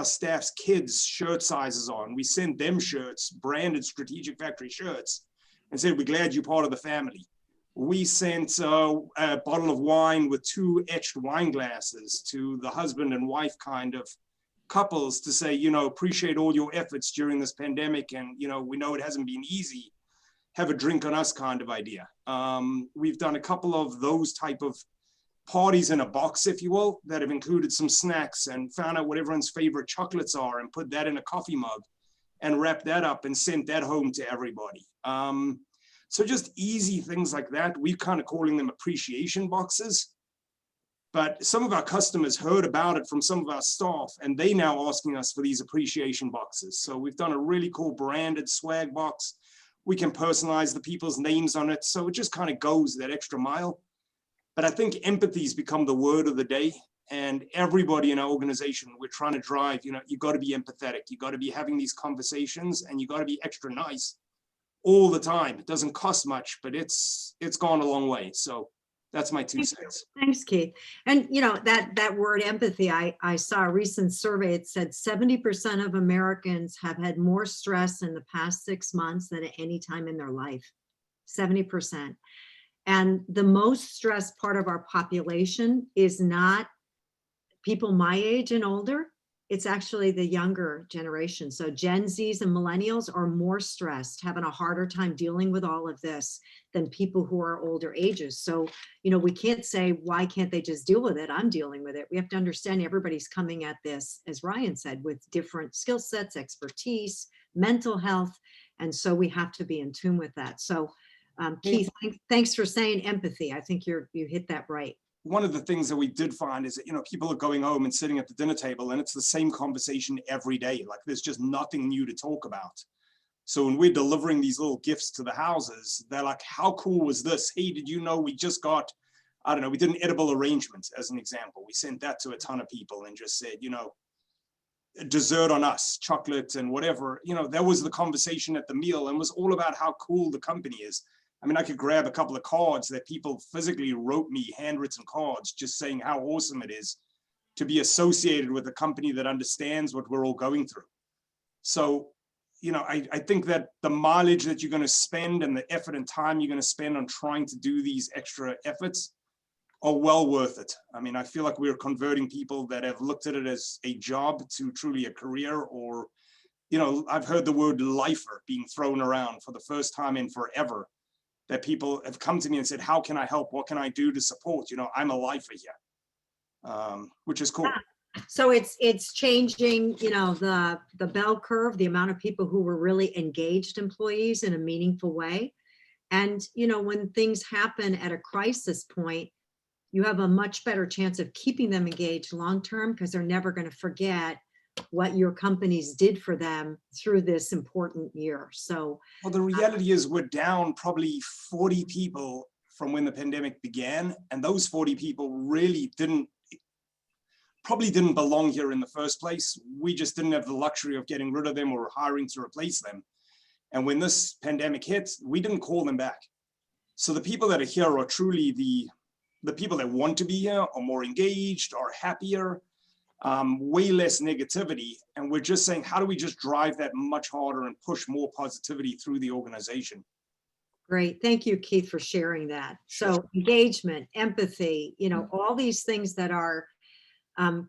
staff's kids' shirt sizes are. And we sent them shirts, branded Strategic Factory shirts, and said, we're glad you're part of the family. We sent a bottle of wine with 2 etched wine glasses to the husband and wife kind of couples to say, appreciate all your efforts during this pandemic. And, we know it hasn't been easy. Have a drink on us kind of idea. We've done a couple of those type of parties in a box, if you will, that have included some snacks, and found out what everyone's favorite chocolates are and put that in a coffee mug and wrapped that up and sent that home to everybody. So just easy things like that. We're kind of calling them appreciation boxes. But some of our customers heard about it from some of our staff, and they now asking us for these appreciation boxes. So we've done a really cool branded swag box. We can personalize the people's names on it. So it just kind of goes that extra mile. But I think empathy's become the word of the day. And everybody in our organization, we're trying to drive, you got to be empathetic. You got to be having these conversations, and you got to be extra nice all the time. It doesn't cost much, but it's gone a long way. So That's my 2 cents. Thanks, Keith. And you know, that word empathy, I saw a recent survey. It said 70% of Americans have had more stress in the past 6 months than at any time in their life. 70%. And the most stressed part of our population is not people my age and older. It's actually the younger generation. So Gen Zs and millennials are more stressed, having a harder time dealing with all of this than people who are older ages. So, you know, we can't say, why can't they just deal with it? I'm dealing with it. We have to understand everybody's coming at this, as Ryan said, with different skill sets, expertise, mental health. And so we have to be in tune with that. So Keith, thanks for saying empathy. I think you hit that right. One of the things that we did find is that, you know, people are going home and sitting at the dinner table and it's the same conversation every day. Like there's just nothing new to talk about. So when we're delivering these little gifts to the houses, they're like, how cool was this? Hey, did you know we just got, I don't know, we did an edible arrangement as an example. We sent that to a ton of people and just said, you know, dessert on us, chocolate and whatever. You know, that was the conversation at the meal and was all about how cool the company is. I mean, I could grab a couple of cards that people physically wrote me, handwritten cards, just saying how awesome it is to be associated with a company that understands what we're all going through. So, you know, I think that the mileage that you're going to spend and the effort and time you're going to spend on trying to do these extra efforts are well worth it. I mean, I feel like we're converting people that have looked at it as a job to truly a career, or, you know, I've heard the word lifer being thrown around for the first time in forever. That people have come to me and said, how can I help? What can I do to support? You know, I'm a lifer here, which is cool. So it's changing, you know, the bell curve, the amount of people who were really engaged employees in a meaningful way. And, you know, when things happen at a crisis point, you have a much better chance of keeping them engaged long-term because they're never going to forget what your companies did for them through this important year. So, well, the reality is we're down probably 40 people from when the pandemic began. And those 40 people really probably didn't belong here in the first place. We just didn't have the luxury of getting rid of them or hiring to replace them. And when this pandemic hit, we didn't call them back. So the people that are here are truly the people that want to be here, are more engaged, are happier, way less negativity. And we're just saying, how do we just drive that much harder and push more positivity through the organization? Great. Thank you, Keith, for sharing that. So engagement, empathy, you know, all these things that are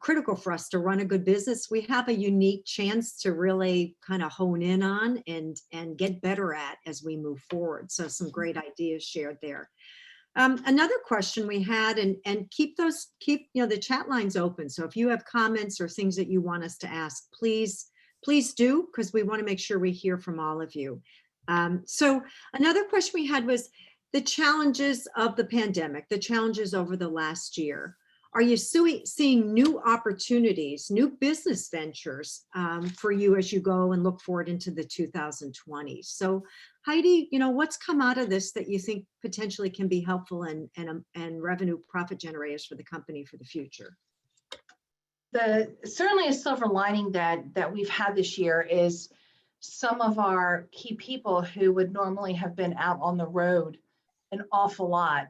critical for us to run a good business, we have a unique chance to really kind of hone in on and get better at as we move forward. So some great ideas shared there. Another question we had, and keep you know, the chat lines open. So if you have comments or things that you want us to ask, please do, because we want to make sure we hear from all of you. So another question we had was the challenges of the pandemic, the challenges over the last year. Are you seeing new opportunities, new business ventures for you as you go and look forward into the 2020s? So Heidi, you know, what's come out of this that you think potentially can be helpful and revenue profit generators for the company for the future? Certainly a silver lining that we've had this year is some of our key people who would normally have been out on the road an awful lot,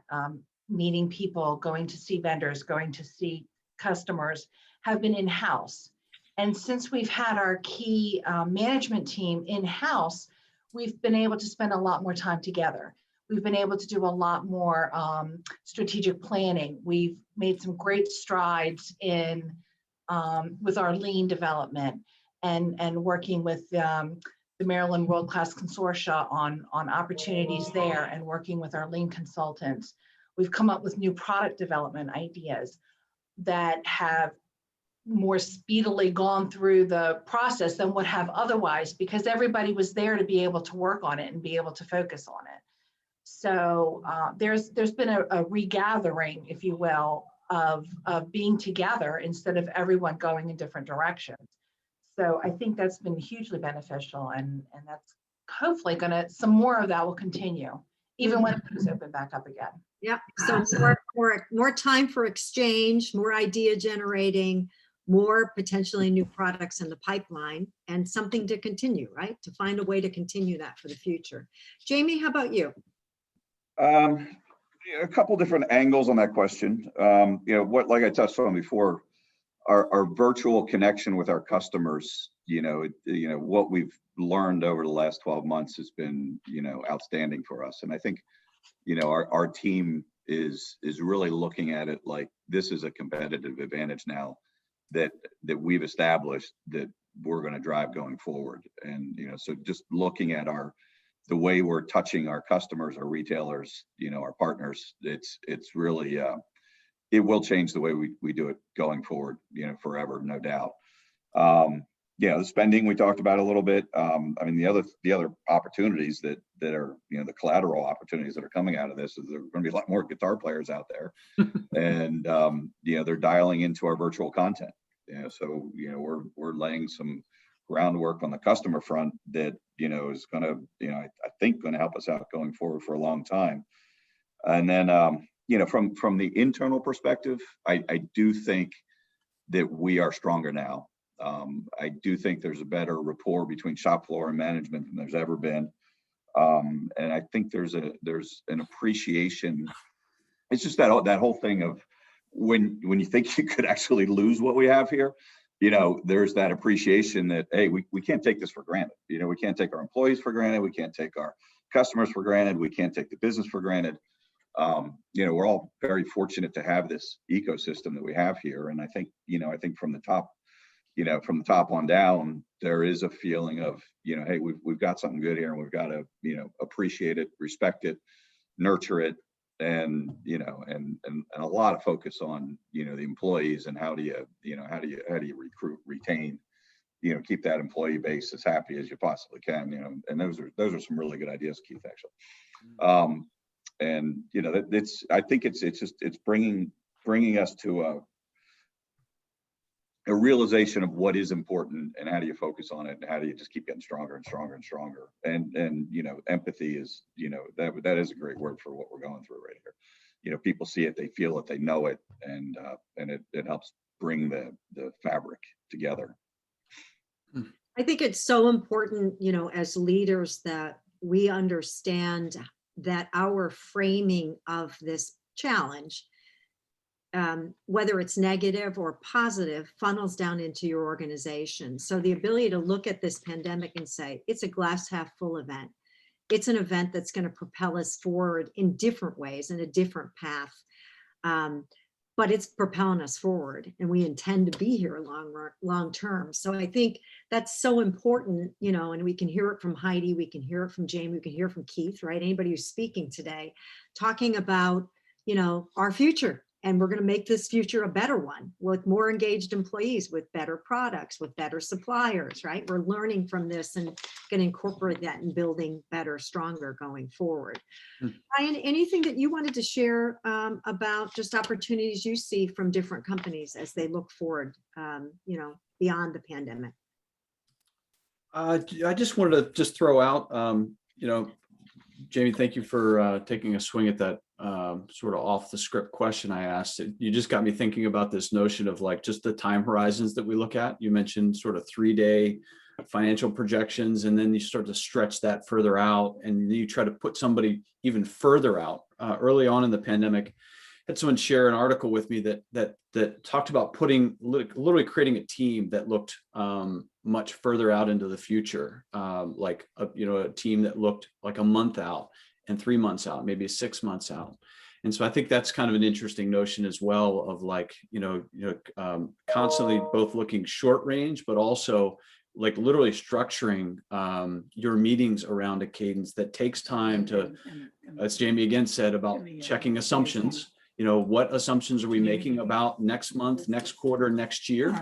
meeting people, going to see vendors, going to see customers, have been in-house. And since we've had our key management team in-house, we've been able to spend a lot more time together. We've been able to do a lot more strategic planning. We've made some great strides in with our lean development and working with the Maryland World Class Consortia on opportunities there and working with our lean consultants. We've come up with new product development ideas that have more speedily gone through the process than would have otherwise, because everybody was there to be able to work on it and be able to focus on it. So there's been a regathering, if you will, of being together instead of everyone going in different directions. So I think that's been hugely beneficial, and that's hopefully some more of that will continue, even when things open back up again. Yeah, so more time for exchange, more idea generating, more potentially new products in the pipeline, and something to continue, right? To find a way to continue that for the future. Jamie, how about you? A couple different angles on that question. Like I touched on before, our virtual connection with our customers, what we've learned over the last 12 months has been, outstanding for us. And I think, our team is really looking at it like this is a competitive advantage now that we've established that we're going to drive going forward. And, so just looking at the way we're touching our customers, our retailers, our partners, it's really, it will change the way we do it going forward, forever, no doubt. The spending we talked about a little bit. The other opportunities that are, the collateral opportunities that are coming out of this is there are going to be a lot more guitar players out there, and they're dialing into our virtual content. So we're laying some groundwork on the customer front that is going to, I think going to help us out going forward for a long time. And then from the internal perspective, I do think that we are stronger now. I do think there's a better rapport between shop floor and management than there's ever been. And I think there's an appreciation. It's just that whole thing of when you think you could actually lose what we have here, there's that appreciation that, hey, we can't take this for granted. We can't take our employees for granted. We can't take our customers for granted. We can't take the business for granted. We're all very fortunate to have this ecosystem that we have here. And I think from the top, on down, there is a feeling of, hey, we've got something good here and we've got to, appreciate it, respect it, nurture it. And, and a lot of focus on, the employees and how do you recruit, retain, keep that employee base as happy as you possibly can, and those are some really good ideas, Keith, actually. And, I think it's bringing us to a realization of what is important and how do you focus on it and how do you just keep getting stronger and stronger and stronger. And empathy is, that is a great word for what we're going through right here. People see it, they feel it, they know it, and it helps bring the fabric together. I think it's so important, as leaders, that we understand that our framing of this challenge, whether it's negative or positive, funnels down into your organization. So the ability to look at this pandemic and say, it's a glass half full event. It's an event that's going to propel us forward in different ways, in a different path. But it's propelling us forward, and we intend to be here long term. So I think that's so important, and we can hear it from Heidi, we can hear it from Jamie, we can hear it from Keith, right? Anybody who's speaking today, talking about, our future. And we're going to make this future a better one with more engaged employees, with better products, with better suppliers, right? We're learning from this and going to incorporate that in building better, stronger going forward. Ryan, anything that you wanted to share about just opportunities you see from different companies as they look forward, beyond the pandemic? I just wanted to throw out, Jamie, thank you for taking a swing at that sort of off the script question I asked. You just got me thinking about this notion of like just the time horizons that we look at. You mentioned sort of 3-day financial projections, and then you start to stretch that further out, and you try to put somebody even further out. Early on in the pandemic, I had someone share an article with me that talked about literally creating a team that looked much further out into the future, like a team that looked like a month out and 3 months out, maybe 6 months out. And so I think that's kind of an interesting notion as well of like, constantly both looking short range, but also like literally structuring your meetings around a cadence that takes time to, as Jamie again said, about checking assumptions. What assumptions are we making about next month, next quarter, next year?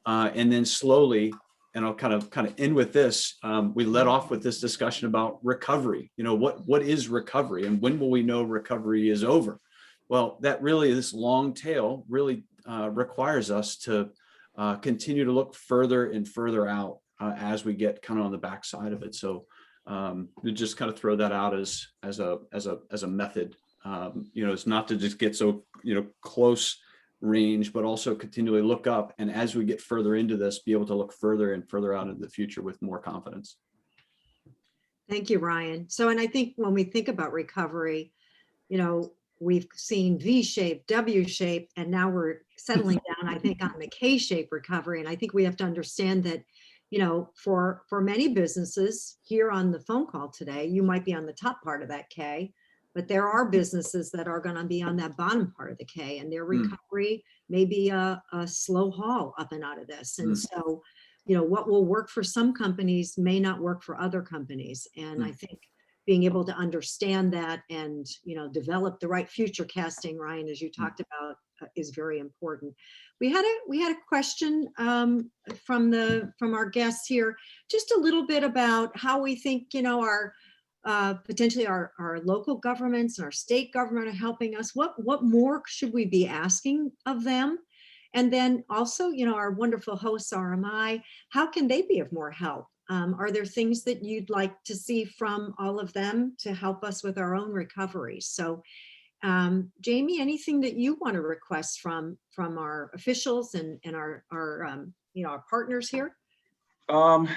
And then slowly, and I'll kind of end with this. We led off with this discussion about recovery. What is recovery, and when will we know recovery is over? Well, that really, this long tail really requires us to continue to look further and further out as we get kind of on the backside of it. So we just kind of throw that out as a method. It's not to just get so close range, but also continually look up, and as we get further into this, be able to look further and further out into the future with more confidence. Thank you, Ryan. So, and I think when we think about recovery, we've seen V-shape, W-shape, and now we're settling down, I think, on the K-shape recovery. And I think we have to understand that, you know, for many businesses here on the phone call today, you might be on the top part of that K, but there are businesses that are going to be on that bottom part of the K, and their recovery may be a slow haul up and out of this. And so, you know, what will work for some companies may not work for other companies. And I think being able to understand that and, you know, develop the right future casting, Ryan, as you talked about, is very important. We had a question from our guests here, just a little bit about how we think, you know, our potentially our local governments and our state government are helping us. What more should we be asking of them? And then also, you know, our wonderful hosts, RMI, how can they be of more help? Are there things that you'd like to see from all of them to help us with our own recovery? So, Jamie, anything that you want to request from our officials and our you know, our partners here? Not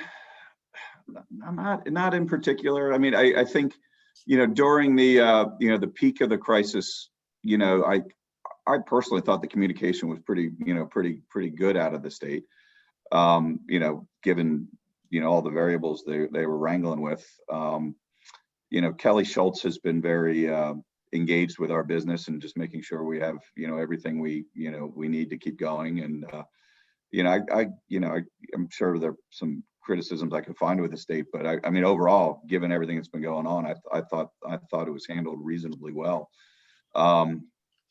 in particular. I mean, I think, you know, during the you know, the peak of the crisis, you know, I personally thought the communication was pretty good out of the state. You know, given, you know, all the variables they were wrangling with. You know, Kelly Schultz has been very engaged with our business and just making sure we have, you know, everything we need to keep going. And you know, I'm sure there are some criticisms I could find with the state, but I mean, overall, given everything that's been going on, I thought it was handled reasonably well.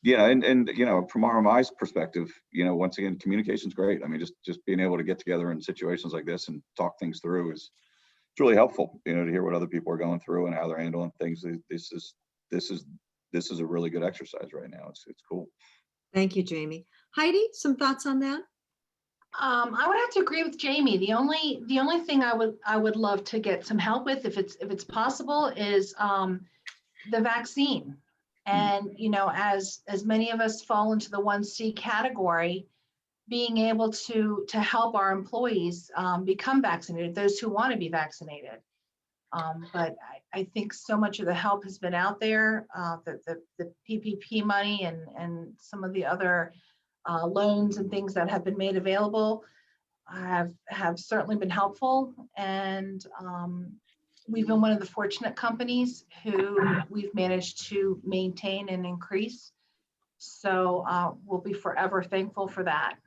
Yeah, and you know, from RMI's perspective, you know, once again, communication's great. I mean, just being able to get together in situations like this and talk things through it's really helpful, you know, to hear what other people are going through and how they're handling things. This is a really good exercise right now. It's cool. Thank you, Jamie. Heidi, some thoughts on that? I would have to agree with Jamie. The only thing I would love to get some help with, if it's possible, is the vaccine. And, you know, as many of us fall into the 1C category, being able to help our employees become vaccinated, those who want to be vaccinated. But I think so much of the help has been out there, the PPP money and some of the other loans and things that have been made available have certainly been helpful. And we've been one of the fortunate companies who we've managed to maintain and increase. So we'll be forever thankful for that.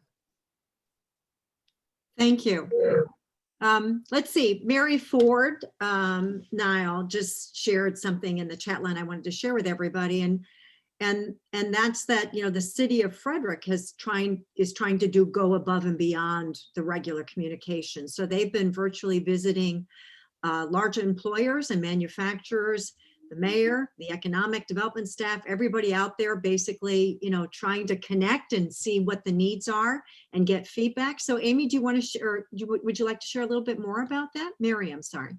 Thank you. Let's see, Mary Ford Nile just shared something in the chat line I wanted to share with everybody. And that's that, you know, the city of Frederick is trying to go above and beyond the regular communication. So they've been virtually visiting large employers and manufacturers, the mayor, the economic development staff, everybody out there basically, you know, trying to connect and see what the needs are and get feedback. So Amy, do you want to share, would you like to share a little bit more about that? Mary, I'm sorry.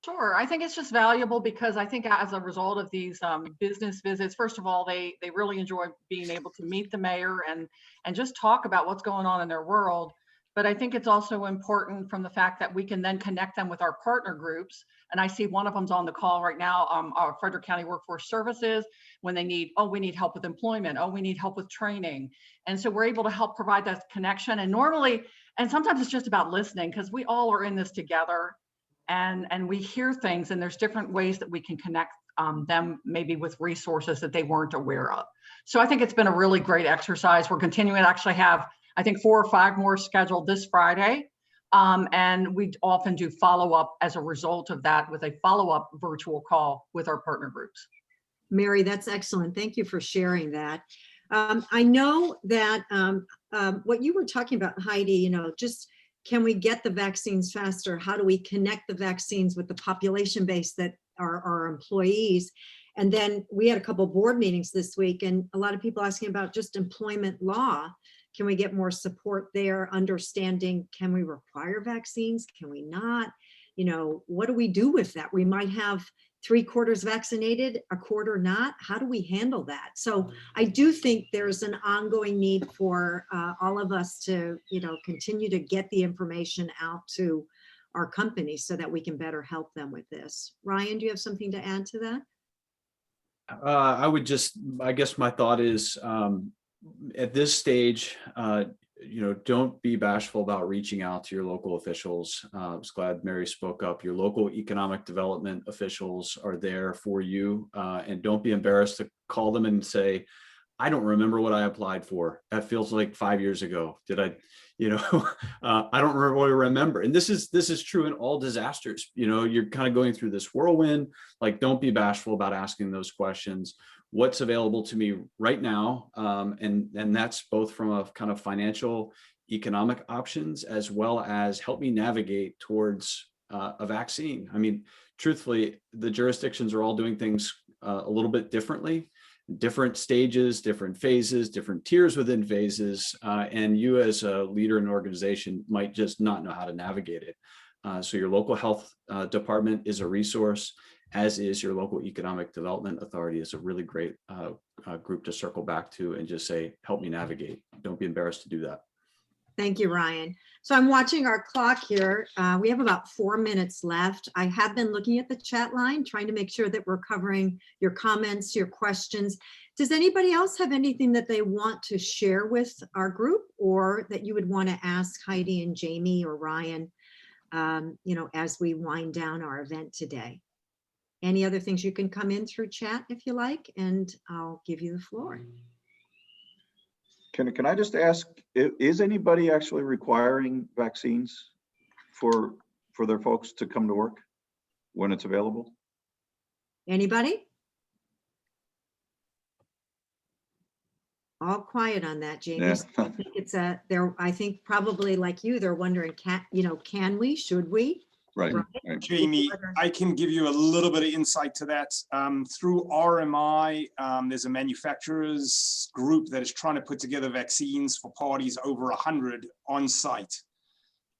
Sure. I think it's just valuable because I think as a result of these business visits, first of all, they really enjoy being able to meet the mayor and just talk about what's going on in their world. But I think it's also important from the fact that we can then connect them with our partner groups. And I see one of them's on the call right now, our Frederick County Workforce Services, when they need, oh, we need help with employment. Oh, we need help with training. And so we're able to help provide that connection. And normally, and sometimes it's just about listening because we all are in this together. And we hear things, and there's different ways that we can connect them maybe with resources that they weren't aware of. So I think it's been a really great exercise. We're continuing to actually have, I think, 4 or 5 more scheduled this Friday. And we often do follow-up as a result of that with a follow-up virtual call with our partner groups. Mary, that's excellent. Thank you for sharing that. I know that what you were talking about, Heidi, you know, just can we get the vaccines faster? How do we connect the vaccines with the population base that are our employees? And then we had a couple board meetings this week and a lot of people asking about just employment law. Can we get more support there? Understanding, can we require vaccines? Can we not? You know, what do we do with that? We might have 3/4 vaccinated, 1/4 not. How do we handle that? So I do think there's an ongoing need for all of us to, you know, continue to get the information out to our companies so that we can better help them with this. Ryan, do you have something to add to that? I would just, I guess my thought is, at this stage, don't be bashful about reaching out to your local officials. I was glad Mary spoke up. Your local economic development officials are there for you, and don't be embarrassed to call them and say, I don't remember what I applied for. That feels like 5 years ago. Did I, I don't really remember. And this is true in all disasters. You're kind of going through this whirlwind. Like, don't be bashful about asking those questions. What's available to me right now? And that's both from a kind of financial, economic options, as well as help me navigate towards a vaccine. I mean, truthfully, the jurisdictions are all doing things a little bit differently. Different stages, different phases, different tiers within phases, and you as a leader in an organization might just not know how to navigate it. So your local health department is a resource, as is your local economic development authority is a really great group to circle back to and just say, help me navigate. Don't be embarrassed to do that. Thank you, Ryan. So I'm watching our clock here. We have about 4 minutes left. I have been looking at the chat line, trying to make sure that we're covering your comments, your questions. Does anybody else have anything that they want to share with our group, or that you would want to ask Heidi and Jamie or Ryan, as we wind down our event today? Any other things? You can come in through chat if you like, and I'll give you the floor. Can I just ask, is anybody actually requiring vaccines for their folks to come to work when it's available? Anybody? All quiet on that, Jamie. Yeah. So I think it's I think probably like you, they're wondering, can we, should we? Right. Jamie, I can give you a little bit of insight to that. Through RMI, there's a manufacturers group that is trying to put together vaccines for parties over 100 on site.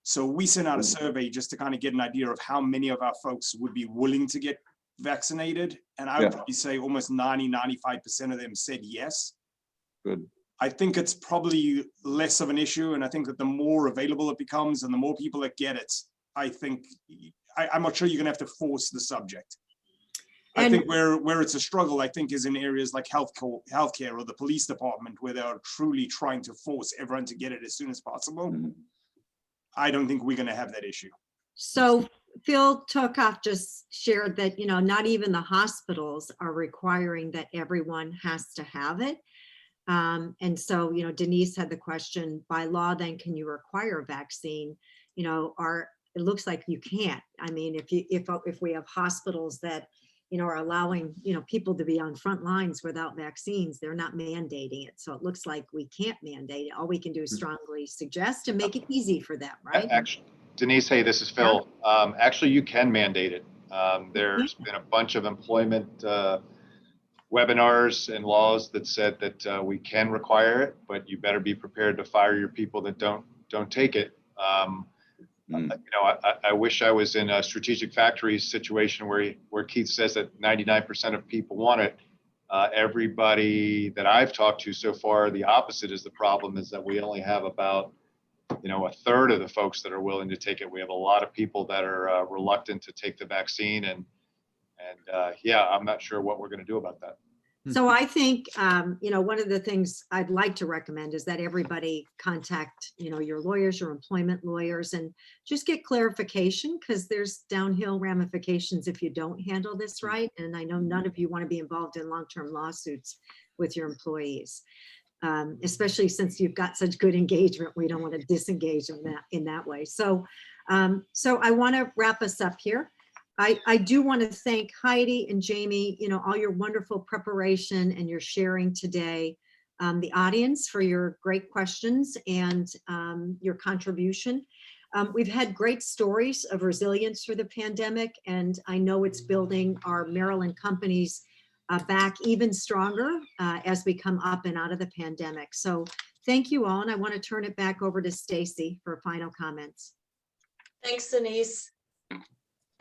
So we sent out a survey just to kind of get an idea of how many of our folks would be willing to get vaccinated. And I would probably say almost 90–95% of them said yes. Good. I think it's probably less of an issue. And I think that the more available it becomes and the more people that get it, I think, I'm not sure you're gonna have to force the subject. I think where it's a struggle, I think, is in areas like healthcare or the police department, where they're truly trying to force everyone to get it as soon as possible. I don't think we're gonna have that issue. So Phil Tokoff just shared that, not even the hospitals are requiring that everyone has to have it. And so, Denise had the question, by law, then can you require a vaccine? It looks like you can't. I mean, if we have hospitals that, are allowing, people to be on front lines without vaccines, they're not mandating it. So it looks like we can't mandate it. All we can do is strongly suggest and make it easy for them, right? Actually, Denise, hey, this is Phil. Actually, you can mandate it. There's been a bunch of employment webinars and laws that said that we can require it, but you better be prepared to fire your people that don't take it. I wish I was in a strategic factories situation where Keith says that 99% of people want it. Everybody that I've talked to so far, the opposite is the problem, is that we only have about, a third of the folks that are willing to take it. We have a lot of people that are reluctant to take the vaccine, and I'm not sure what we're going to do about that. So I think, one of the things I'd like to recommend is that everybody contact, your lawyers, your employment lawyers, and just get clarification, because there's downhill ramifications if you don't handle this right. And I know none of you want to be involved in long-term lawsuits with your employees, especially since you've got such good engagement. We don't want to disengage them in that way. So I want to wrap us up here. I do want to thank Heidi and Jamie, all your wonderful preparation and your sharing today, the audience for your great questions and your contribution. We've had great stories of resilience through the pandemic, and I know it's building our Maryland companies back even stronger as we come up and out of the pandemic. So thank you all, and I want to turn it back over to Stacy for final comments. Thanks, Denise.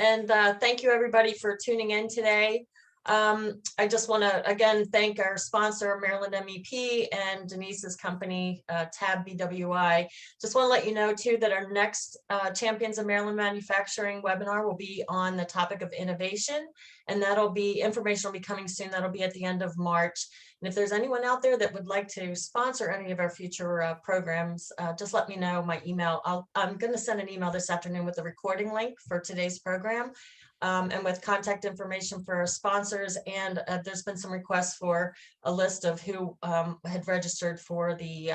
And thank you, everybody, for tuning in today. I just want to again thank our sponsor, Maryland MEP, and Denise's company, Tab BWI. Just want to let you know too that our next Champions of Maryland Manufacturing webinar will be on the topic of innovation, and that'll be information will be coming soon. That'll be at the end of March. And if there's anyone out there that would like to sponsor any of our future programs, just let me know. My email. I'm going to send an email this afternoon with the recording link for today's program. And with contact information for our sponsors. And there's been some requests for a list of who had registered for the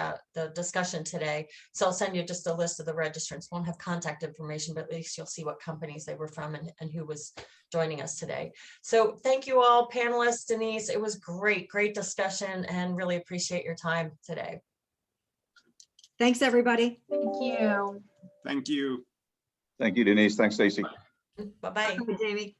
discussion today. So I'll send you just a list of the registrants. Won't have contact information, but at least you'll see what companies they were from and who was joining us today. So thank you all, panelists. Denise, it was great discussion, and really appreciate your time today. Thanks, everybody. Thank you. Thank you. Thank you, Denise. Thanks, Stacy. Bye-bye. Bye, Jamie.